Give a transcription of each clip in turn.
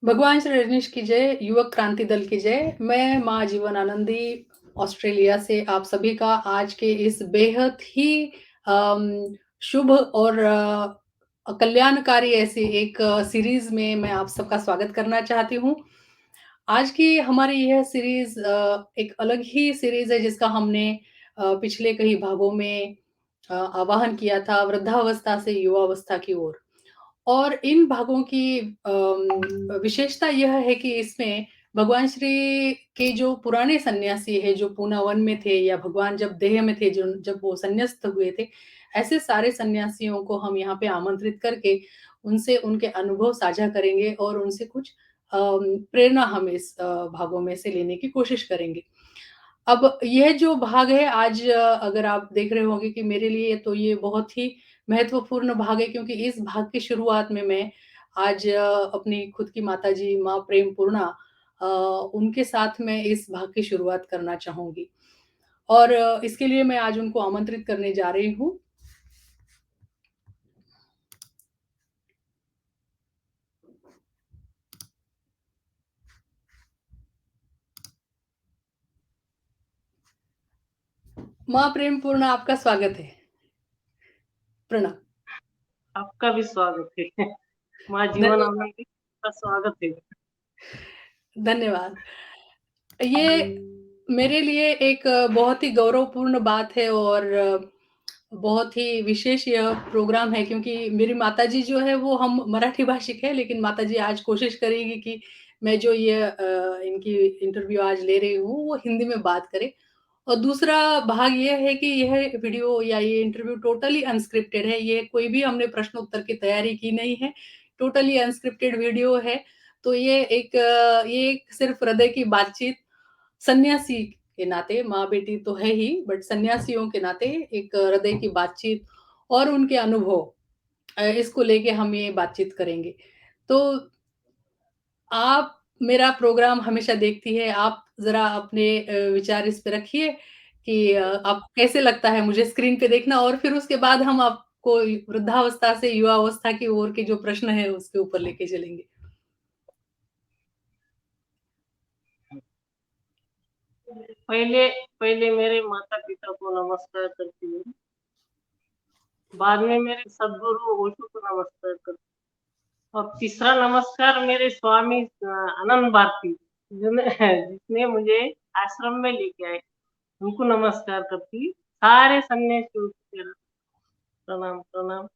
भगवान श्री रजनीश की जय, युवक क्रांति दल की जय। मैं माँ जीवन आनंदी ऑस्ट्रेलिया से आप सभी का आज के इस बेहद ही शुभ और कल्याणकारी ऐसी एक सीरीज़ में मैं आप सबका स्वागत करना चाहती हूँ। आज की हमारी यह सीरीज़ एक अलग ही सीरीज़ है जिसका हमने पिछले कई भागों में आवाहन किया था वृद्धावस्था से युवावस्था की ओर। और इन भागों की विशेषता यह है कि इसमें भगवान श्री के जो पुराने सन्यासी हैं, जो पूना वन में थे या भगवान जब देह में थे, जो जब वो संन्यास्त हुए थे, ऐसे सारे सन्यासियों को हम यहाँ पे आमंत्रित करके उनसे उनके अनुभव साझा करेंगे और उनसे कुछ प्रेरणा हम इस भागों में से लेने की कोशिश करेंगे। अब यह जो भाग है आज अगर आप देख रहे होंगे कि मेरे लिए तो ये बहुत ही महत्वपूर्ण भाग है क्योंकि इस भाग की शुरुआत में मैं आज अपनी खुद की माताजी माँ प्रेमपूर्णा उनके साथ मैं इस भाग की शुरुआत करना चाहूँगी और इसके लिए मैं आज उनको आमंत्रित करने जा रही हूँ। माँ प्रेमपूर्णा आपका स्वागत है। प्रणाम। आपका भी स्वागत है। माँ जीवन धन्यवाद। आनंदी का स्वागत है। धन्यवाद। ये मेरे लिए एक बहुत ही गौरवपूर्ण बात है और बहुत ही विशेष यह प्रोग्राम है क्योंकि मेरी माताजी जो है वो हम मराठी भाषिक है, लेकिन माताजी आज कोशिश करेगी कि मैं जो ये इनकी इंटरव्यू आज ले रही हूँ, वो हिंदी में बात करें। और दूसरा भाग ये है कि यह वीडियो या ये इंटरव्यू टोटली अनस्क्रिप्टेड है, ये कोई भी हमने प्रश्न उत्तर की तैयारी की नहीं है, टोटली अनस्क्रिप्टेड वीडियो है। तो ये एक सिर्फ हृदय की बातचीत सन्यासी के नाते, माँ-बेटी तो है ही, बट सन्यासियों के नाते एक हृदय की बातचीत और उनके अनुभव इसको लेके हम ये बातचीत करेंगे। तो आप मेरा प्रोग्राम हमेशा देखती है, आप ज़रा अपने विचार इस पे रखिए कि आपको कैसे लगता है मुझे स्क्रीन पे देखना और फिर उसके बाद हम आपको वृद्धावस्था से युवावस्था की ओर के जो प्रश्न हैं, उसके ऊपर लेके चलेंगे। पहले पहले मेरे माता-पिता को नमस्कार करती हूँ। बाद में मेरे सद्गुरु ओशो को नमस्कार करती हूँ। और तीसरा नमस्कार मेरे स्वामी आनंद भारती जिसने मुझे आश्रम में लेके आए, उनको नमस्कार करती। सारे सन्यासियों को मेरा प्रणाम प्रणाम।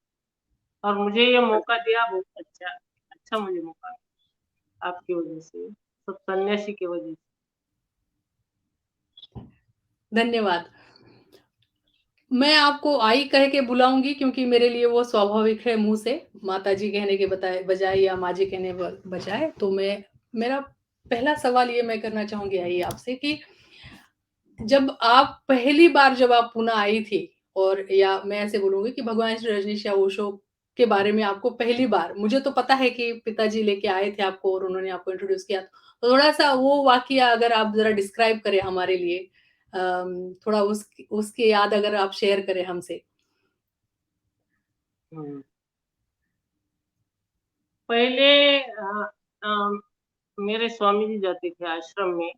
और मुझे ये मौका दिया बहुत अच्छा अच्छा मुझे मौका मिला आपकी वजह से, सब सन्यासी की वजह से। धन्यवाद। मैं आपको आई कह के बुलाऊँगी क्योंकि मेरे लिए वो स्वाभाविक है मुँह से, माताजी कहने के बजाय या माँ जी कहने बजाय। तो मेरा पहला सवाल ये मैं करना चाहूँगी आई आपसे कि जब आप पुणे आई थी और या मैं ऐसे बोलूँगी कि भगवान श्री रजनीश या ओशो के बारे में आपको पहली बार मुझे तो पता है कि पिताजी लेके आए थे आपको और उन्होंने आपको इंट्रोड्यूस किया। तो थोड़ा-सा वो वाक़या अगर आप ज़रा डिस्क्राइब करें हमारे लिए थोड़ा उसकी याद अगर आप शेयर करें हमसे। हुँ। पहले मेरे स्वामी जी जाते थे आश्रम में।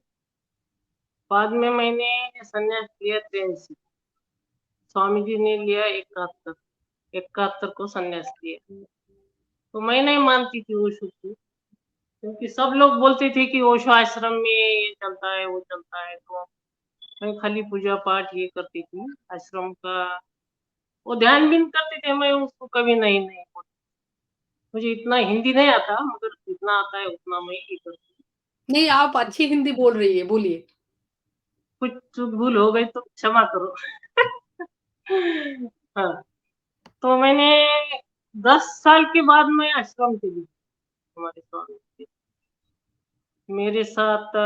बाद में मैंने संन्यास लिया 83। स्वामी जी ने लिया 71। 71 को संन्यास लिया। तो मैं नहीं मानती थी ओशो को, क्योंकि सब लोग बोलते थे कि ओशो आश्रम में ये चलता है, वो चलता है। तो मैं खाली पूजा-पाठ ये करती थी आश्रम का। वो ध्यान भी नहीं करते थे, मैं उसको कभी नहीं बोली। मुझे इतना हिंदी नहीं आता, मगर जितना आता है उतना मैं ये करती हूँ। नहीं, आप अच्छी हिंदी बोल रही है, बोलिए। कुछ चूक भूल हो गई तो क्षमा करो। हाँ, तो मैंने 10 साल के बाद मैं आश्रम चली हमारे स्वामी के। मेरे साथ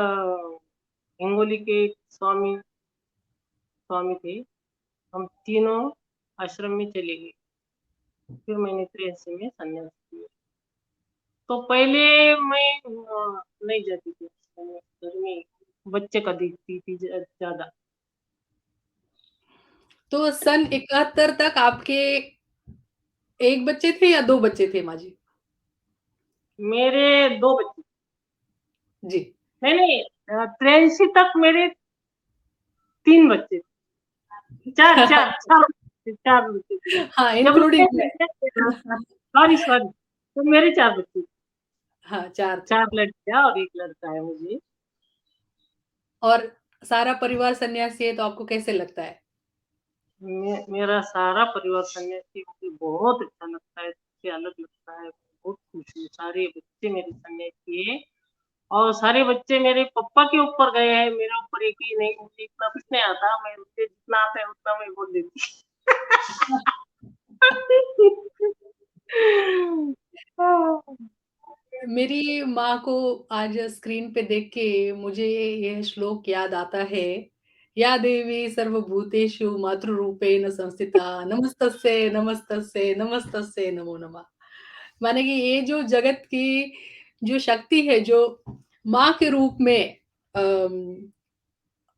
हिंगोली के एक स्वामी स्वामी थे। हम तीनों आश्रम में चले गए। फिर मैंने 83 में संन्यास लिया। तो पहले मैं नहीं जाती थी आश्रम में, घर में बच्चे का देखती थी ज़्यादा। तो सन 71 तक आपके 1 बच्चे थे या 2 बच्चे थे माँ जी? मेरे 2 बच्चे। जी। नहीं, नहीं 83 तक मेरे 3 बच्चे, 4 बच्चे थे। हाँ, जब इंक्लूडिंग मैंने मैं। संन्यास लिया सॉरी, तो मेरे 4 बच्चे, हाँ, 4 थे। 4 लड़कियाँ और 1 लड़का है मुझे। और सारा परिवार सन्यासी है तो आपको कैसे लगता है? मेरा सारा परिवार सन्यासी मुझे बहुत अच्छा लगता है, सबसे अलग लगता है, बहुत खुश हूँ, सारे बच्चे मेरे सन्यासी हैं और सारे बच्चे मेरे पापा के ऊपर गए हैं, मेरे ऊपर एक ही नहीं, मुझे इतना कुछ नहीं आता, मैं मुझे जितना आता है उतना मैं बोल देती। मेरी माँ को आज स्क्रीन पे देख के मुझे ये श्लोक याद आता है, या देवी सर्वभूतेषु मातृरूपेण संस्थिता नमस्तस्यै नमस्तस्यै नमस्तस्यै नमो नमः। माने कि ये जो जगत की जो शक्ति है, जो माँ के रूप में अम,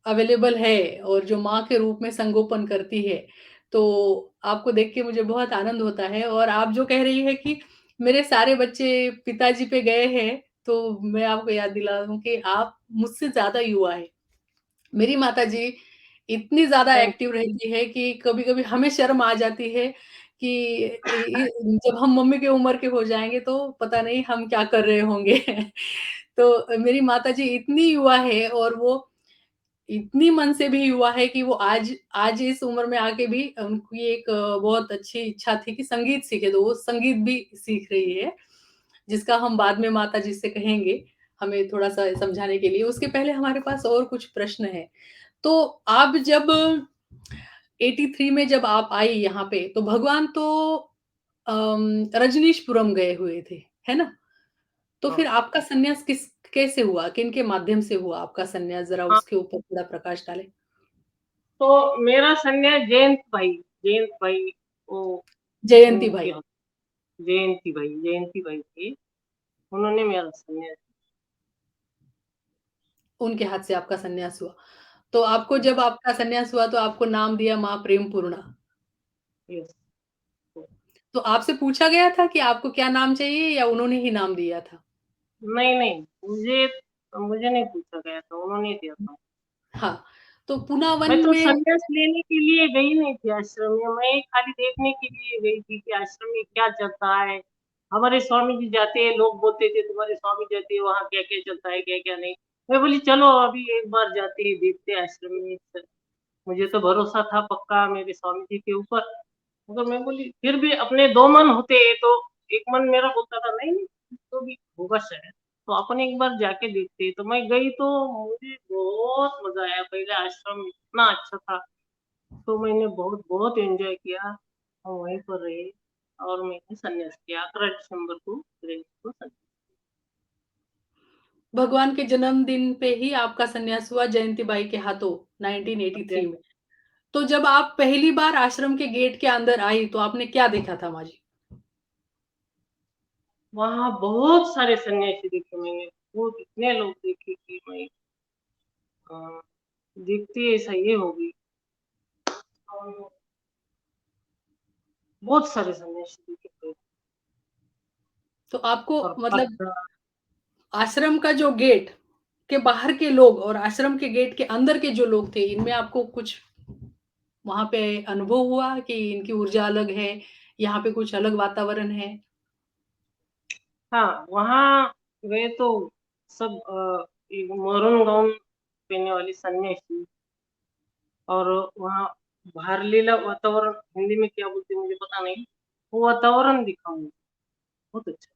अवेलेबल है और जो माँ के रूप में संगोपन करती है, तो आपको देख के मुझे बहुत आनंद होता है और आप जो कह रही हैं कि मेरे सारे बच्चे पिताजी पे गए हैं, तो मैं आपको याद दिला दूँ कि आप मुझसे ज़्यादा युवा हैं। मेरी माताजी इतनी ज़्यादा थैंक एक्टिव रहती है कि कभी-कभी हमें शर्म आ जाती है कि जब हम मम्मी की उम्र के हो जाएँगे तो पता नहीं हम क्या कर रहे होंगे। तो मेरी माताजी इतनी युवा है और वो इतनी मन से भी युवा है कि वो आज आज इस उम्र में आके भी उनकी एक बहुत अच्छी इच्छा थी कि संगीत सीखे, तो वो संगीत भी सीख रही है, जिसका हम बाद में माताजी से कहेंगे, हमें थोड़ा-सा समझाने के लिए। उसके पहले हमारे पास और कुछ प्रश्न हैं। तो आप जब 83 में जब आप आई यहाँ पे, तो भगवान तो रजनीशपुरम गए हुए थे, है ना? तो हाँ, फिर आपका संन्यास कैसे हुआ? किनके माध्यम से हुआ आपका संन्यास? ज़रा हाँ, उसके ऊपर थोड़ा प्रकाश डालें। तो मेरा संन्यास जयंत भाई वो जयंती उनके भाई, यहाँ जयंती भाई थे, उन्होंने मेरा संन्यास उनके हाथ से आपका संन्यास हुआ। तो आपको जब आपका संन्यास हुआ तो आपको नाम दिया माँ प्रेमपूर्णा। यस। तो आपसे पूछा गया था कि आपको क्या नाम चाहिए या उन्होंने ही नाम दिया था? नहीं, नहीं, मुझे मुझे नहीं पूछा गया था, उन्होंने दिया था। हाँ, तो पूना वन मैं तो में संन्यास लेने के लिए गई नहीं थी आश्रम में, मैं खाली देखने के लिए गई थी कि आश्रम में क्या चलता है। हमारे स्वामी जी जाते हैं, लोग बोलते थे तुम्हारे स्वामी जाते हैं, वहाँ क्या-क्या चलता है, क्या-क्या नहीं। मैं बोली चलो अभी एक बार जाते हैं, देखते हैं आश्रम में। मुझे तो भरोसा था पक्का मेरे स्वामी जी के ऊपर, मगर मैं बोली फिर भी अपने 2 मन होते हैं, तो एक मन मेरा बोलता था नहीं, नहीं कुछ तो भी होगा शायद, तो अपन एक बार जाके देखते हैं। तो मैं गई तो मुझे बहुत मज़ा आया, पहले आश्रम इतना अच्छा था, तो मैंने बहुत एन्जॉय किया और वहीं पर रहे और मैंने संन्यास लिया 11 दिसंबर को 23 को संन्यास भगवान के जन्मदिन पे ही आपका संन्यास हुआ जयंती बाई के हाथों लिया। 1983 में। तो जब आप पहली बार आश्रम के गेट के अंदर आई तो आपने क्या देखा था माँ जी? वहाँ बहुत सारे सन्यासी देखे मैंने, बहुत इतने लोग देखे कि मैं अ, देखते ही ऐसा ये हो गई। और बहुत सारे सन्यासी देखे थे तो आपको और मतलब पात्र आश्रम का जो गेट के बाहर के लोग और आश्रम के गेट के अंदर के जो लोग थे, इनमें आपको कुछ वहाँ पे अनुभव हुआ कि इनकी ऊर्जा अलग है, यहाँ पे कुछ अलग वातावरण है? हाँ, वहाँ गए तो सब एक मैरून गाउन पहनने वाली सन्यासी और वहाँ बाहरलेला वातावरण हिंदी में क्या बोलते हैं मुझे पता नहीं, वो वातावरण दिखा मुझे, बहुत अच्छा।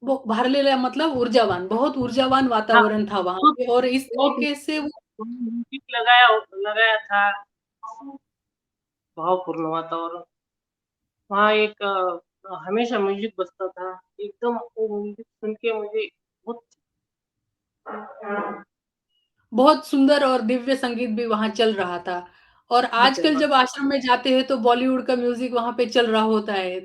वो भरलेला मतलब ऊर्जावान, बहुत ऊर्जावान हाँ, वातावरण था वहाँ बहुत पे और इस बहुत तरीके से वो म्यूज़िक लगाया लगाया था, भावपूर्ण वातावरण। वहाँ एक हमेशा म्यूज़िक बजता था, एकदम वो म्यूज़िक सुन के मुझे बहुत बहुत सुंदर और दिव्य संगीत भी वहाँ चल रहा था। और चल आजकल रहा जब आश्रम में जाते हैं तो बॉलीवुड का म्यूज़िक वहाँ पे चल रहा होता है।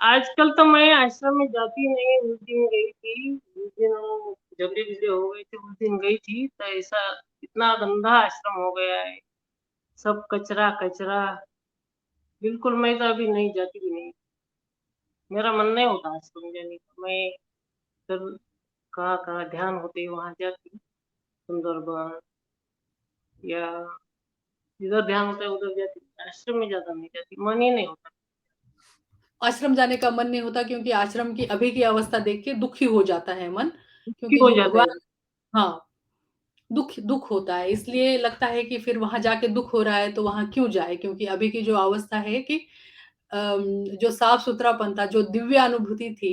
आजकल तो मैं आश्रम में जाती नहीं, उस दिन गई थी, उस दिन वो झगड़े-बिगड़े हो गए थे, उस दिन गई थी, तो ऐसा इतना गंदा आश्रम हो गया है, सब कचरा-कचरा, बिल्कुल मैं तो अभी नहीं जाती भी नहीं। मेरा मन नहीं होता आश्रम जाने का, मैं फिर कहाँ-कहाँ ध्यान होते हैं वहाँ जाके सुंदरबन या जिधर ध्यान होता है उधर जाती हूँ। आश्रम में ज़्यादा नहीं जाती, मन ही नहीं होता। आश्रम जाने का मन नहीं होता क्योंकि आश्रम की अभी की अवस्था देख के दुखी हो जाता है मन, दुखी क्योंकि हो जो जाता है। भगवान हाँ, दुःख दुःख होता है, इसलिए लगता है कि फिर वहाँ जाके दुःख हो रहा है तो वहाँ क्यों जाए? क्योंकि अभी की जो अवस्था है कि अम, जो साफ-सुथरापन था, जो दिव्य अनुभूति थी,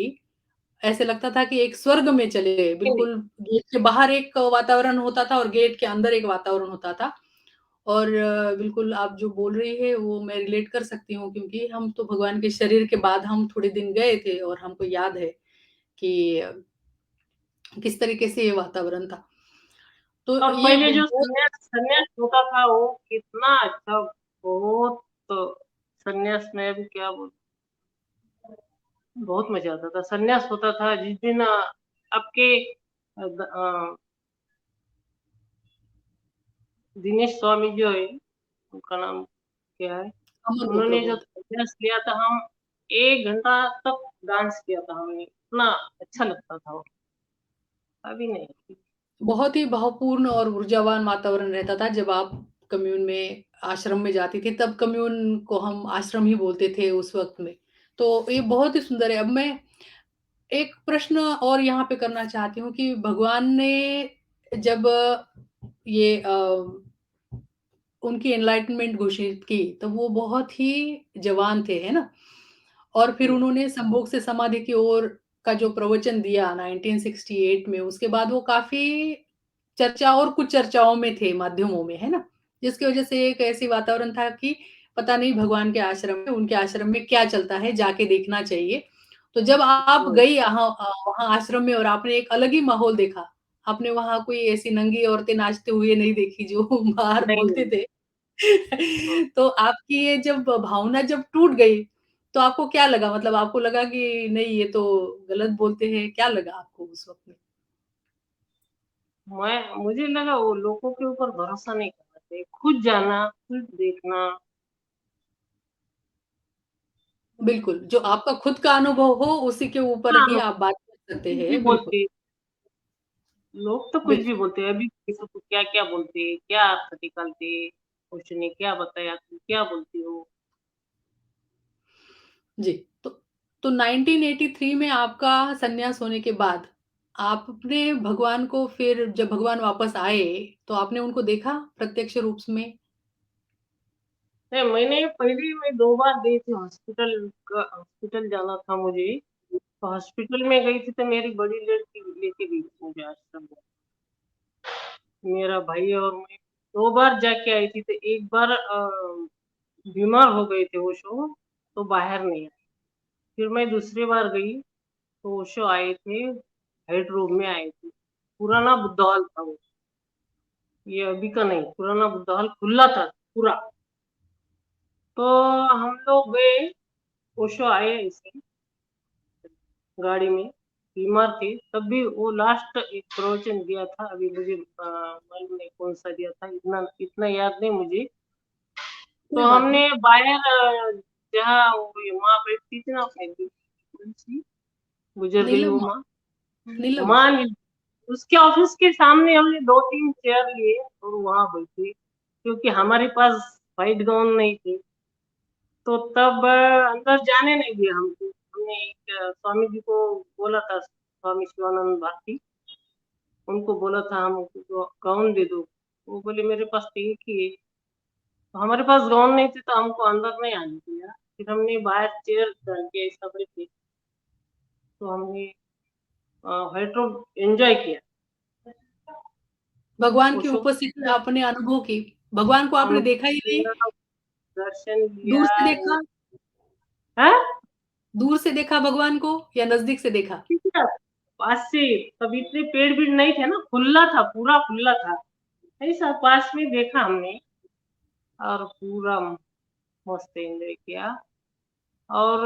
ऐसे लगता था कि एक स्वर्ग में चले गए। नहीं, बिल्कुल गेट के बाहर एक वातावरण होता था और गेट के अंदर एक वातावरण होता था। और बिल्कुल आप जो बोल रही है वो मैं रिलेट कर सकती हूँ क्योंकि हम तो भगवान के शरीर के बाद हम थोड़े दिन गए थे और हमको याद है कि किस तरीके से ये वातावरण था। तो और ये पहले जो बहुत संन्यास संन्यास होता था वो कितना अच्छा, बहुत संन्यास में भी क्या बोलूँ, बहुत मज़ा आता था। संन्यास होता था जिस दिन आपके दिनेश स्वामी जो है, उनका नाम क्या है? अमर को उन्होंने जो प्रबोध। संन्यास लिया था, हम 1 घंटा तक डांस किया था हमने, इतना अच्छा लगता था वो। अभी नहीं। बहुत ही भावपूर्ण और ऊर्जावान वातावरण रहता था जब आप कम्यून में आश्रम में जाती थी, तब कम्यून को हम आश्रम ही बोलते थे उस वक़्त में। तो ये बहुत ही सुंदर है। अब मैं एक प्रश्न और यहाँ पे करना चाहती हूँ कि भगवान ने जब ये उनकी एनलाइटनमेंट घोषित की, तब वो बहुत ही जवान थे, है ना? और फिर जी, उन्होंने संभोग से समाधि की ओर का जो प्रवचन दिया 1968 में, उसके बाद वो काफ़ी चर्चा और कुछ चर्चाओं में थे माध्यमों में, है ना? जिसकी वज़ह से एक ऐसी वातावरण था कि पता नहीं भगवान के आश्रम में, उनके आश्रम में क्या चलता है, जाके देखना चाहिए। तो जब आप वही। गई वहाँ आश्रम में और आपने एक अलग ही माहौल देखा, आपने वहाँ कोई ऐसी नंगी औरतें नाचते हुए नहीं देखी जो बाहर नहीं, बोलते नहीं। थे। हाँ, तो आपकी ये जब भावना जब टूट गई, तो आपको क्या लगा? मतलब आपको लगा कि नहीं ये तो गलत बोलते हैं, क्या लगा आपको उस वक़्त में? मुझे लगा वो लोगों के ऊपर भरोसा नहीं करना चाहिए। खुद जाना, खुद देखना। बिल्कुल, जो आपका खुद का अनुभव हो उसी के ऊपर ही हाँ, आप बात कर सकते कुछ भी हैं, बिल्कुल, बोलते, लोग तो कुछ भी बिल्कुल। बोलते हैं। अभी किसी को क्या-क्या बोलते हैं, क्या अर्थ निकालते हैं, उसने क्या बताया, तुम क्या बोलती हो? जी, तो 1983 में आपका सन्यास होने के बाद, आपने भगवान को फिर जब भगवान वापस आए, तो आपने उनको देखा प्रत्यक्ष रूप में? नहीं, मैं 2 बार गई थी हॉस्पिटल जाना था मुझे। तो हॉस्पिटल में गई थी तो मेरी बड़ी लड़की लेके गई थी मुझे आश्रम में। मेरा भाई और मैं 2 बार जाके आई थी, तो एक बार बीमार हो गए थे ओशो, तो बाहर नहीं आए। फिर मैं दूसरी बार गई, तो ओशो आए थे, हेड रूम में आए थे। पुराना बुद्ध हॉल था वो, ये अभी का नहीं, पुराना बुद्ध हॉल खुला था पूरा। तो हम लोग गए, ओशो आए ऐसे गाड़ी में, बीमार थे, तब भी वो लास्ट एक प्रवचन दिया था, अभी मुझे मालूम नहीं कौन-सा दिया था, इतना इतना याद नहीं मुझे। तो कोई बात नहीं। हमने बाहर जहाँ वो ये माँ बैठती थी ना अपने कौन-सी गुजर गई वो नीलम माँ, नीलम। माँ नहीं, उसके ऑफिस के सामने हमने 2-3 चेयर लिए और वहाँ बैठे, क्योंकि हमारे पास व्हाइट गाउन नहीं थे। तो तब अंदर जाने नहीं दिया हमको। हमने एक स्वामी जी को बोला था, स्वामी शिवानंद भारती, उनको बोला था हमको गाउन दे दो। वो बोले मेरे पास तो एक ही है। तो हमारे पास गाउन नहीं थे तो हमको अंदर नहीं आने दिया। फिर हमने बाहर चेयर डाल के ऐसा बैठे, तो हमने व्हाइट रोड एन्जॉय किया। भगवान की ओशो उपस्थिति आपने अनुभव की। भगवान को आपने अनुभव देखा ही नहीं, किया, दर्शन दूर लिया। से देखा हैं? दूर से देखा भगवान को या नज़दीक से देखा? कितना पास से, तब इतने पेड़-वेड़ नहीं थे ना, खुला था, पूरा खुला था। ऐसा पास में देखा हमने और पूरा मस्त एन्जॉय किया। और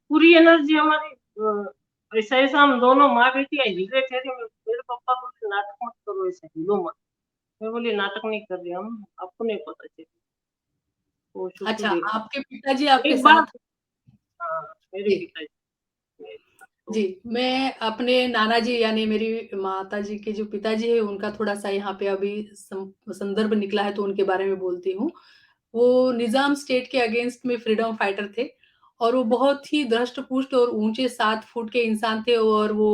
पूरी एनर्जी हमारी ऐसा-ऐसा हम दोनों माँ-बेटी हिले थे, तो मेरे पापा बोले नाटक मत करो, ऐसा हिलो मत। मैं बोली नाटक नहीं कर रही हम, आपको नहीं पता चलेगा। वो शो को अच्छा, देखा। आपके पिताजी आपके एक बार साथ हाँ, मेरे जी, पिताजी। जी, मैं अपने नाना जी यानी मेरी माताजी के जो पिताजी हैं, उनका थोड़ा-सा यहाँ पे अभी संदर्भ निकला है तो उनके बारे में बोलती हूँ। वो निज़ाम स्टेट के अगेंस्ट में फ्रीडम फाइटर थे और वो बहुत ही धष्ट-पुष्ट और ऊँचे 7 फुट के इंसान थे और वो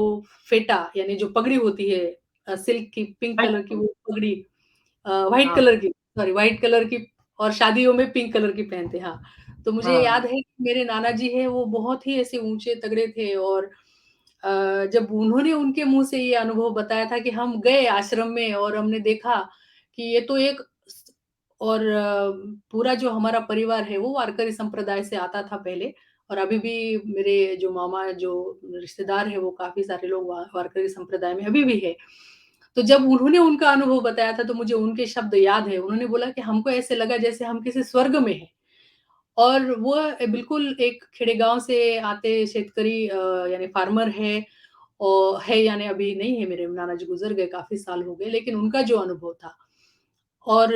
फेटा यानी जो पगड़ी होती है सिल्क की पिंक कलर की अच्छा, वो पगड़ी व्हाइट हाँ, कलर की सॉरी व्हाइट कलर की और शादियों में पिंक कलर की पहनते, हाँ। तो मुझे याद हाँ, है कि मेरे नाना जी हैं वो बहुत ही ऐसे ऊँचे तगड़े थे और जब उन्होंने उनके मुँह से ये अनुभव बताया था कि हम गए आश्रम में और हमने देखा कि ये तो एक स और पूरा जो हमारा परिवार है वो वारकरी संप्रदाय से आता था पहले और अभी भी मेरे जो मामा जो रिश्तेदार हैं वो काफ़ी सारे लोग वारकरी संप्रदाय में अभी भी है। तो जब उन्होंने उनका अनुभव बताया था तो मुझे उनके शब्द याद है। उन्होंने बोला कि हमको ऐसे लगा जैसे हम किसी स्वर्ग में हैं। और वो बिल्कुल एक खेड़े गाँव से आते शेतकरी यानी फार्मर है है यानी अभी नहीं है मेरे नाना जी गुज़र गए काफ़ी साल हो गए, लेकिन उनका जो अनुभव था और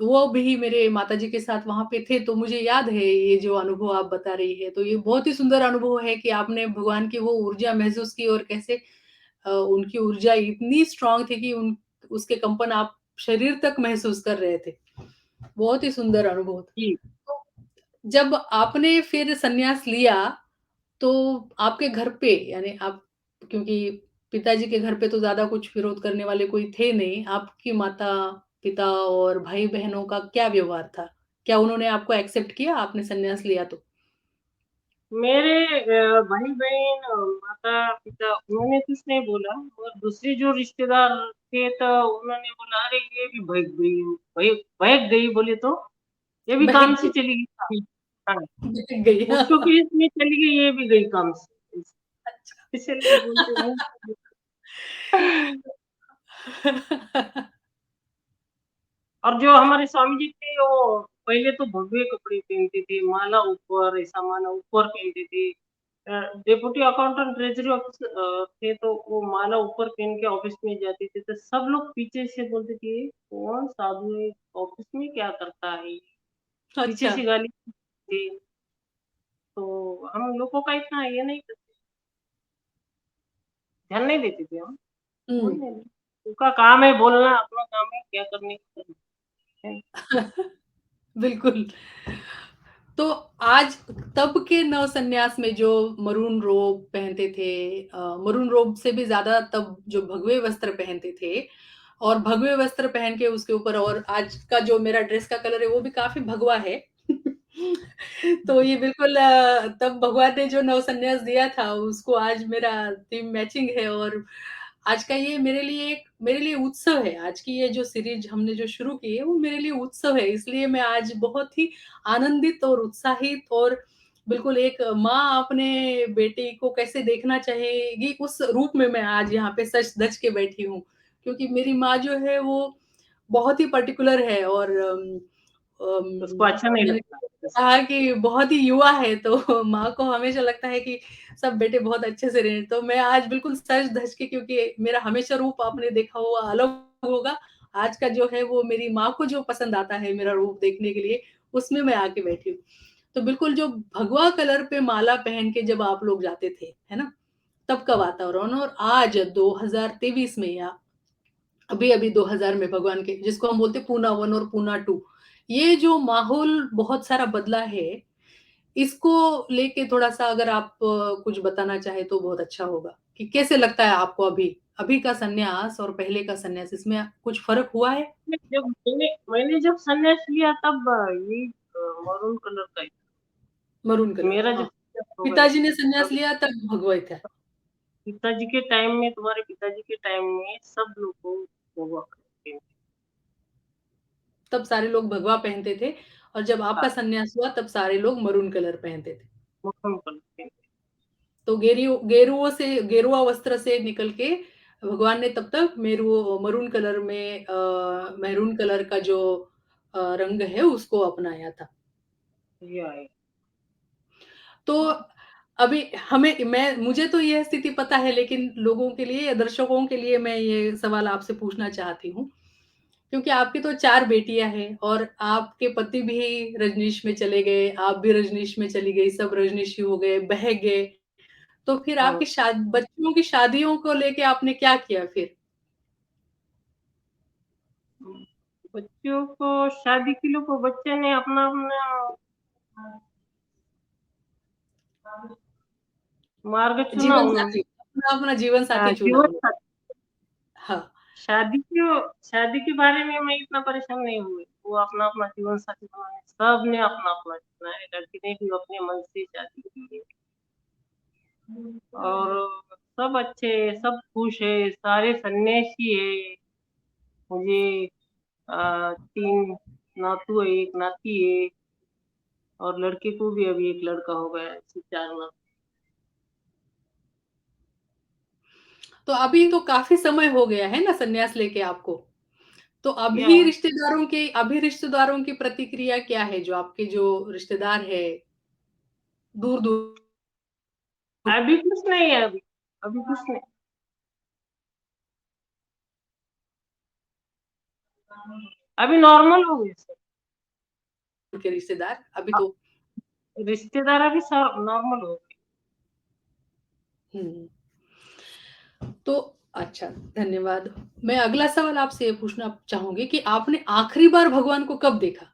वो भी मेरे माताजी के साथ वहाँ पे थे, तो मुझे याद है ये जो अनुभव आप बता रही हैं, तो ये बहुत ही सुंदर अनुभव है कि आपने भगवान की वो ऊर्जा महसूस की और कैसे उनकी ऊर्जा इतनी स्ट्रॉन्ग थी कि उन उसके कंपन आप शरीर तक महसूस कर रहे थे। बहुत ही सुंदर अनुभव था। जी। तो जब आपने फिर संन्यास लिया, तो आपके घर पे यानी आप क्योंकि पिताजी के घर पे तो ज़्यादा कुछ विरोध करने वाले कोई थे नहीं, आपकी माता-पिता और भाई-बहनों का क्या व्यवहार था? क्या उन्होंने आपको एक्सेप्ट किया, आपने संन्यास लिया तो? मेरे भाई-बहन माता-पिता उन्होंने कुछ नहीं बोला और दूसरे जो रिश्तेदार थे तो उन्होंने बोला अरे ये भी बहक गई बोले तो ये भी काम बहक से गई, चली गई। हाँ, बहक गई। उसको केस में चली गई ये भी गई काम से। अच्छा। इसलिए बोलते हैं और जो हमारे स्वामी जी थे वो पहले तो भगवे कपड़े पहनते थे, माला ऊपर ऐसा माला ऊपर पहनते थे। डेप्यूटी अकाउंटेंट ट्रेज़री ऑफिस थे तो वो माला ऊपर पहन के ऑफिस में जाते थे, तो सब लोग पीछे से बोलते थे, "कौन साधु है, ऑफिस में क्या करता है?" पीछे अच्छा। से गाली थी, तो हम लोगों का इतना ये नहीं ध्यान नहीं देते थे हम, हुँ। बोलने दो। उनका काम है बोलना, अपना काम है क्या करने का है। बिल्कुल। तो आज तब के नव सन्यास में जो मरून रोब पहनते थे मरून रोब से भी ज़्यादा तब जो भगवे वस्त्र पहनते थे और भगवे वस्त्र पहन के उसके ऊपर और आज का जो मेरा ड्रेस का कलर है वो भी काफ़ी भगवा है। तो ये बिल्कुल तब भगवान ने जो नव संन्यास दिया था उसको आज मेरा थीम मैचिंग है और आज का ये मेरे लिए उत्सव है। आज की ये जो सीरीज़ हमने जो शुरू की है वो मेरे लिए उत्सव है। इसलिए मैं आज बहुत ही आनंदित और उत्साहित और बिल्कुल एक माँ अपने बेटी को कैसे देखना चाहेगी उस रूप में मैं आज यहाँ पे सच-धज के बैठी हूँ। क्योंकि मेरी माँ जो है वो बहुत ही पर्टिकुलर है और उसको अच्छा नहीं मैंने लगता। कहा कि बहुत ही युवा है तो माँ को हमेशा लगता है कि सब बेटे बहुत अच्छे से रहें। तो मैं आज बिल्कुल सज-धज के क्योंकि मेरा हमेशा रूप आपने देखा हुआ अलग होगा। आज का जो है वो मेरी माँ को जो पसंद आता है मेरा रूप देखने के लिए, उसमें मैं आके बैठी हूँ। तो बिल्कुल जो भगवा कलर पे माला पहन के जब आप लोग जाते थे, है ना? तब का वातावरण और आज 2023 में या अभी-अभी 2000 में भगवान के जिसको हम बोलते हैं पूना 1 और पूना 2 ये जो माहौल बहुत सारा बदला है, इसको लेके थोड़ा-सा अगर आप कुछ बताना चाहें तो बहुत अच्छा होगा, कि कैसे लगता है आपको अभी? अभी का सन्यास और पहले का सन्यास इसमें कुछ फ़र्क हुआ है? जब मैंने जब संन्यास लिया तब ये मरून कलर का ही मरून कलर का, मेरा जब हाँ। संन्यास हो गया पिताजी ने सन्यास तब लिया तब भगवा था। पिताजी के टाइम में तुम्हारे पिताजी के टाइम में सब लोग को भगवा करते थे। तब सारे लोग भगवा पहनते थे और जब हाँ, आपका सन्यास हुआ तब सारे लोग मरून कलर पहनते थे। मौसम करते थे। तो गेरुआ वस्त्र से निकल के भगवान ने तब तक मरून कलर में मैरून कलर का जो रंग है उसको अपनाया था। ये आए। तो अभी हमें मैं मुझे तो यह स्थिति पता है लेकिन लोगों के लिए या दर्शकों के लिए मैं ये सवाल आपसे पूछना चाहती हूँ। क्योंकि आपकी तो 4 बेटियाँ हैं और आपके पति भी रजनीश में चले गए, आप भी रजनीश में चली गई, सब रजनीशी हो गए, बहक गए। तो फिर हाँ, आपकी बच्चियों की शादियों को लेके आपने क्या किया फिर? बच्चों को शादी के लिए को बच्चे ने अपना-अपना मार्ग चुना जीवन उन्होंने। साथी, अपना-अपना जीवन साथी चुना जीवन उन्होंने। साथी हाँ, शादी के बारे में मैं इतना परेशान नहीं हुई। वो अपना-अपना जीवन साथी बनाने सबने अपना-अपना चुना है। लड़की ने भी अपने मन से शादी की है और सब अच्छे हैं, सब खुश है, सारे सन्यासी है। मुझे 3 नातू है, 1 नाती है और लड़के को भी अभी 1 लड़का हो गया है, ऐसे 4 नातू। तो अभी तो काफ़ी समय हो गया है ना संन्यास लेके आपको? तो क्या अभी रिश्तेदारों की प्रतिक्रिया क्या है? जो आपके जो रिश्तेदार हैं, दूर-दूर अभी कुछ नहीं है अभी, अभी कुछ नहीं। अभी नॉर्मल हो गए सब। के रिश्तेदार, अभी अब तो रिश्तेदार अभी सब नॉर्मल हो गए। हुँ। तो अच्छा, धन्यवाद। मैं अगला सवाल आपसे ये पूछना चाहूँगी कि आपने आखिरी बार भगवान को कब देखा?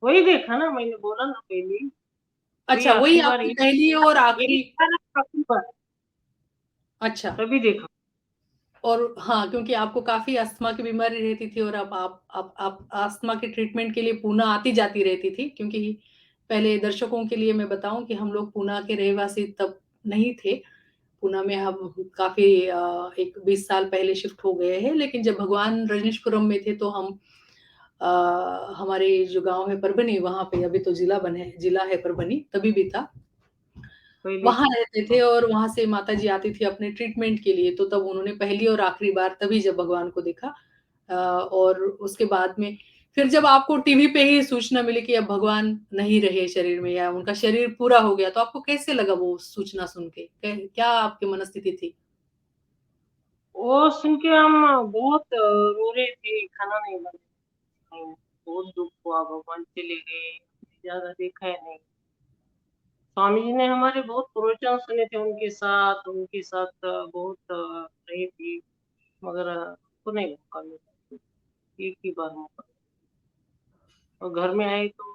वही देखा ना मैंने बोला ना पहले ही, वही अच्छा, वही आखिरी बार आपकी पहली और यही आखिरी था ना आखिरी बार, अच्छा तभी देखा। और हाँ, क्योंकि आपको काफ़ी अस्थमा की बीमारी रहती थी और अब आप अस्थमा के ट्रीटमेंट के लिए पूना आती-जाती रहती थी क्योंकि पहले दर्शकों के लिए मैं बताऊँ कि हम लोग पूना के रहवासी तब नहीं थे। पूना में हम काफ़ी एक 20 साल पहले शिफ्ट हो गए हैं, लेकिन जब भगवान रजनीशपुरम में थे तो हम हमारे जो गाँव है परभनी, वहाँ पे अभी तो जिला है परभनी, तभी भी था। पहले वहाँ रहते थे और वहाँ से माताजी आती थी अपने ट्रीटमेंट के लिए, तो तब उन्होंने पहली और आखिरी बार तभी जब भगवान को देखा। और उसके बाद में फिर जब आपको टीवी पे ही सूचना मिली कि अब भगवान नहीं रहे शरीर में या उनका शरीर पूरा हो गया, तो आपको कैसे लगा वो सूचना सुन के? क्या आपकी मनस्थिति थी? वो सुन के हम बहुत रो रहे थे, खाना नहीं बना नहीं, बहुत दुःख हुआ, भगवान चले गए, ज़्यादा देखा है नहीं। स्वामी जी ने हमारे बहुत प्रवचन सुने थे उनके साथ बहुत रही थी, मगर हमको नहीं मौका मिला, एक ही बार मौका और घर में आए तो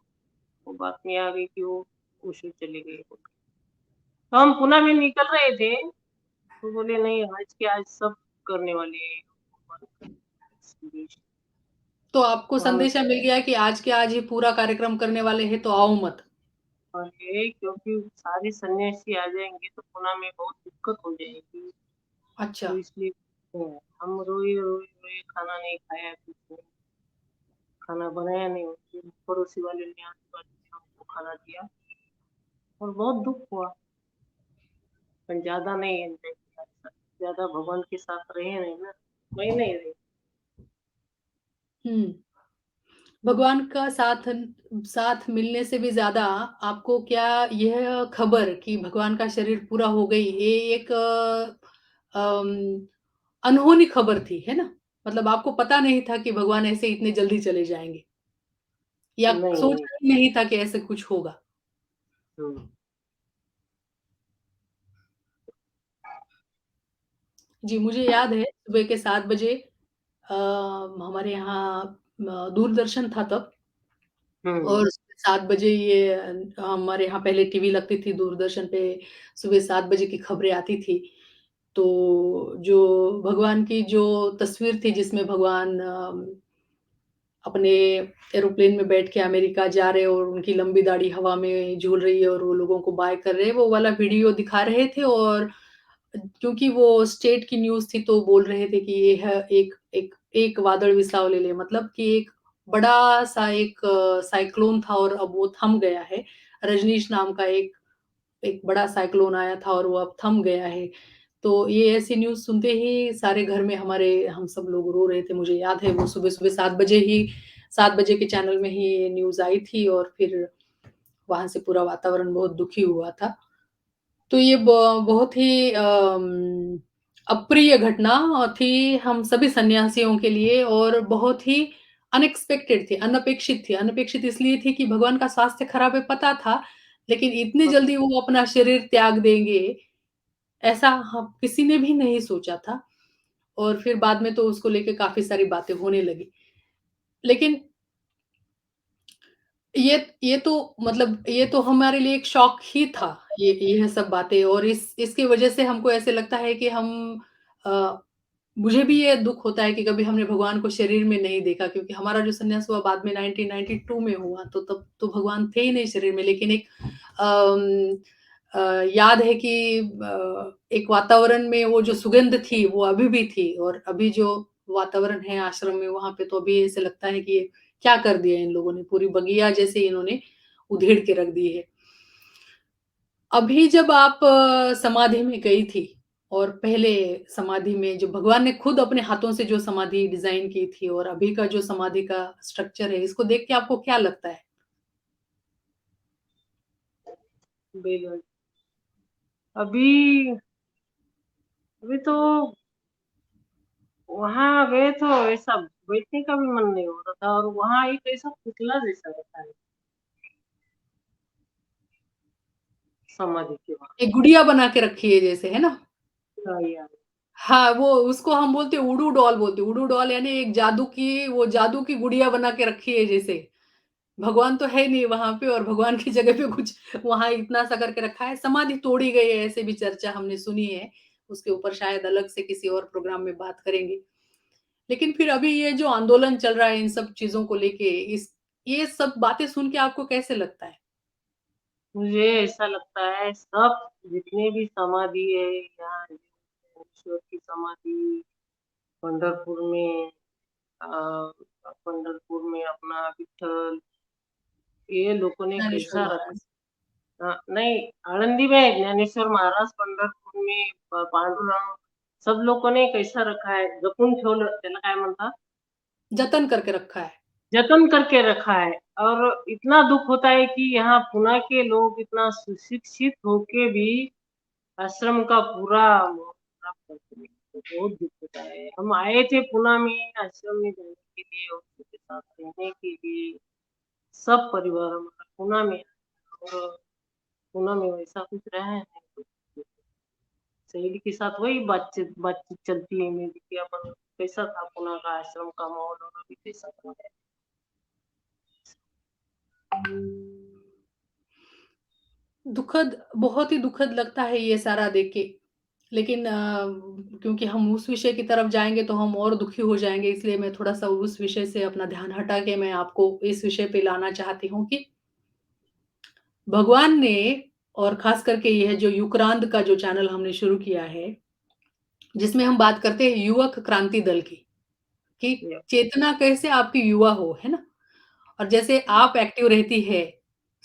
वो बात में आ गई कि वो ओशो चले गए। तो हम पुणे में निकल रहे थे, तो बोले नहीं आज के आज सब करने वाले हैं भगवान का संदेश। तो आपको तो हम संदेशा मिल गया कि आज के आज ही पूरा कार्यक्रम करने वाले हैं, तो आओ मत। ये क्योंकि सारे सन्यासी आ जाएँगे तो पुणे में बहुत दिक्कत हो जाएगी, अच्छा, तो इसलिए हम रोए-रोए खाना नहीं खाया, कुछ नहीं, खाना बनाया नहीं, फिर पड़ोसी वाले ने आस-पास ने हमको खाना दिया और बहुत दुःख हुआ, पर ज़्यादा नहीं एन्जॉय किया, ज़्यादा भगवान के साथ रहे नहीं ना, मैं नहीं रही। हुँ। भगवान का साथ मिलने से भी ज़्यादा आपको क्या यह खबर कि भगवान का शरीर पूरा हो गई, ये एक अम, अनहोनी खबर थी, है ना? मतलब आपको पता नहीं था कि भगवान ऐसे इतने जल्दी चले जाएँगे या नहीं, नहीं। सोचा ही नहीं था कि ऐसे कुछ होगा। हुँ। जी, मुझे याद है सुबह के 7 बजे हमारे यहाँ दूरदर्शन था तब हुँ, और सुबह 7 बजे ये हमारे यहाँ पहले टीवी लगती थी दूरदर्शन पे सुबह 7 बजे की खबरें आती थी। तो जो भगवान की जो तस्वीर थी जिसमें भगवान अपने एरोप्लेन में बैठ के अमेरिका जा रहे हैं और उनकी लंबी दाढ़ी हवा में झूल रही है और वो लोगों को बाय कर रहे हैं, वो वाला वीडियो दिखा रहे थे और क्योंकि वो स्टेट की न्यूज़ थी तो बोल रहे थे कि ये है एक एक एक वादळ विसावलेले मतलब कि एक बड़ा-सा एक साइक्लोन था और अब वो थम गया है। रजनीश नाम का एक एक बड़ा साइक्लोन आया था और वो अब थम गया है। तो ये ऐसी न्यूज़ सुनते ही सारे घर में हमारे हम सब लोग रो रहे थे। मुझे याद है वो सुबह-सुबह 7 बजे के चैनल में ही ये न्यूज़ आई थी और फिर वहाँ से पूरा वातावरण बहुत दुखी हुआ था। तो ये बहुत ही अप्रिय घटना थी हम सभी सन्यासियों के लिए और बहुत ही अनएक्सपेक्टेड थी, अनपेक्षित थी। अनपेक्षित इसलिए थी कि भगवान का स्वास्थ्य खराब है पता था, लेकिन इतनी जल्दी वो अपना शरीर त्याग देंगे, ऐसा हम किसी ने भी नहीं सोचा था और फिर बाद में तो उसको लेके काफ़ी सारी बातें होने लगी। लेकिन ये तो मतलब ये तो हमारे लिए एक शॉक ही था, ये सब बातें और इसकी वजह से हमको ऐसे लगता है कि हम अ, मुझे भी ये दुःख होता है कि कभी हमने भगवान को शरीर में नहीं देखा क्योंकि हमारा जो सन्यास हुआ बाद में 1992 में हुआ, तो तब तो भगवान थे ही नहीं शरीर में लेकिन एक अम याद है कि एक वातावरण में वो जो सुगंध थी, वो अभी भी थी और अभी जो वातावरण है आश्रम में, वहाँ पे तो अभी ऐसे लगता है कि क्या कर दिया इन लोगों ने, पूरी बगिया जैसे इन्होंने उधेड़ के रख दी है। अभी जब आप समाधि में गई थी और पहले समाधि में जो भगवान ने खुद अपने हाथों से जो समाधि डिज़ाइन की थी और अभी का जो समाधि का स्ट्रक्चर है, इसको देख के आपको क्या लगता है? बिल्कुल। अभी अभी तो वहाँ गए तो ऐसा बैठने का भी मन नहीं हो रहा था और वहाँ एक ऐसा पुतला जैसा रहता है समाधि के वहाँ। एक गुड़िया बना के रखी है जैसे, है ना? हाँ यार। हाँ, वो उसको हम बोलते हैं वुडू डॉल बोलते हैं। वुडू डॉल यानी एक जादू की गुड़िया बना के रखी है जैसे। भगवान तो है नहीं वहाँ पे और भगवान की जगह पे कुछ वहाँ इतना सा करके रखा है। समाधि तोड़ी गई है ऐसे भी चर्चा हमने सुनी है। उसके ऊपर शायद अलग से किसी और प्रोग्राम में बात करेंगे। लेकिन फिर अभी ये जो आंदोलन चल रहा है इन सब चीज़ों को लेके इस ये सब बातें सुन के आपको कैसे लगता है? मुझे ऐसा लगता है सब जितने भी समाधि है यहाँ ईश्वर की समाधि पंढरपुर में पंढरपुर में अपना विठ्ठल ये लोगों ने ज्ञानेश्वर कैसा रखा। महाराज। नहीं आळंदी में ज्ञानेश्वर महाराज पंढरपूर में पांडुरंग सब लोगों ने कैसा रखा है जपून ठेवलं त्याला काय म्हणतात जतन करके रखा है। जतन करके रखा है। और इतना दुख होता है कि यहाँ पुणे के लोग इतना सुशिक्षित होके भी आश्रम का पूरा माहौल खराब करते हैं। तो बहुत दुख होता है। हम आए थे पुणे में आश्रम में जाने के लिए और उनके साथ रहने के लिए सब परिवार हमारा पुणे में और पुणे में वैसा कुछ रहा है नहीं। तो सहेली के साथ वही बातचीत बातचीत चलती है मेरी कि अपन कैसा था पुणे का आश्रम का माहौल और अभी कैसा था। दुखद बहुत ही दुखद लगता है ये सारा देख के। लेकिन क्योंकि हम उस विषय की तरफ जाएँगे तो हम और दुखी हो जाएँगे इसलिए मैं थोड़ा-सा उस विषय से अपना ध्यान हटा के मैं आपको इस विषय पे लाना चाहती हूँ कि भगवान ने और ख़ास करके यह जो युक्रांत का जो चैनल हमने शुरू किया है, जिसमें हम बात करते हैं युवक क्रांति दल की, कि ये चेतना कैसे आपकी युवा हो, है ना? और जैसे आप एक्टिव रहती है,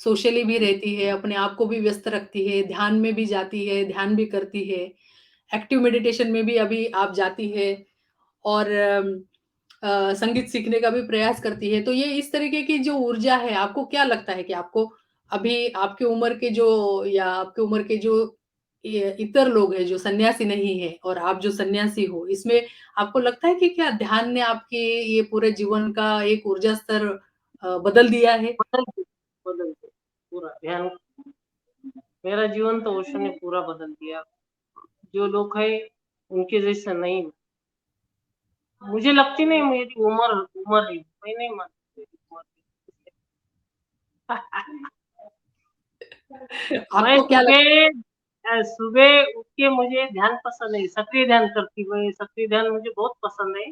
सोशली भी रहती है, अपने आप को भी व्यस्त रखती है, ध्यान में भी जाती है, ध्यान भी करती है, एक्टिव मेडिटेशन में भी अभी आप जाती है और संगीत सीखने का भी प्रयास करती है। तो ये इस तरीके की जो ऊर्जा है, आपको क्या लगता है कि आपको अभी आपकी उम्र के जो या आपकी उम्र के जो ये इतर लोग हैं, जो सन्यासी नहीं है और आप जो सन्यासी हो, इसमें आपको लगता है कि क्या ध्यान ने आपके ये पूरे जीवन का एक ऊर्जा स्तर बदल दिया है? बदल गया पूरा ध्यान। मेरा जीवन तो ओशो ने पूरा बदल दिया। जो लोग है उनके जैसा नहीं। मुझे लगती नहीं मेरी उम्र उम्र है मैं नहीं मानती मेरी उम्र है। मैं आपको क्या लगता सुबह सुबह उठ के मुझे ध्यान पसंद है सक्रिय ध्यान करती हूँ मैं सक्रिय ध्यान मुझे बहुत पसंद है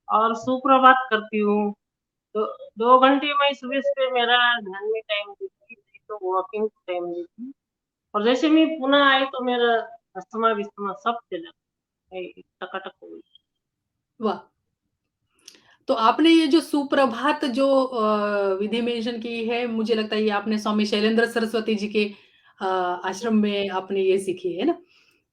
और सुप्रभात करती हूँ। तो 2 घंटे मैं सुबह सुबह मेरा ध्यान में टाइम देती नहीं तो वॉकिंग टाइम देती। और जैसे मैं पुणे आई तो मेरा अस्थमा विस्थमा सब चला टकाटक हो गई। वाह! तो आपने ये जो सुप्रभात जो विधि मेंशन की है, मुझे लगता है ये आपने स्वामी शैलेंद्र सरस्वती जी के आश्रम में आपने ये सीखी है ना?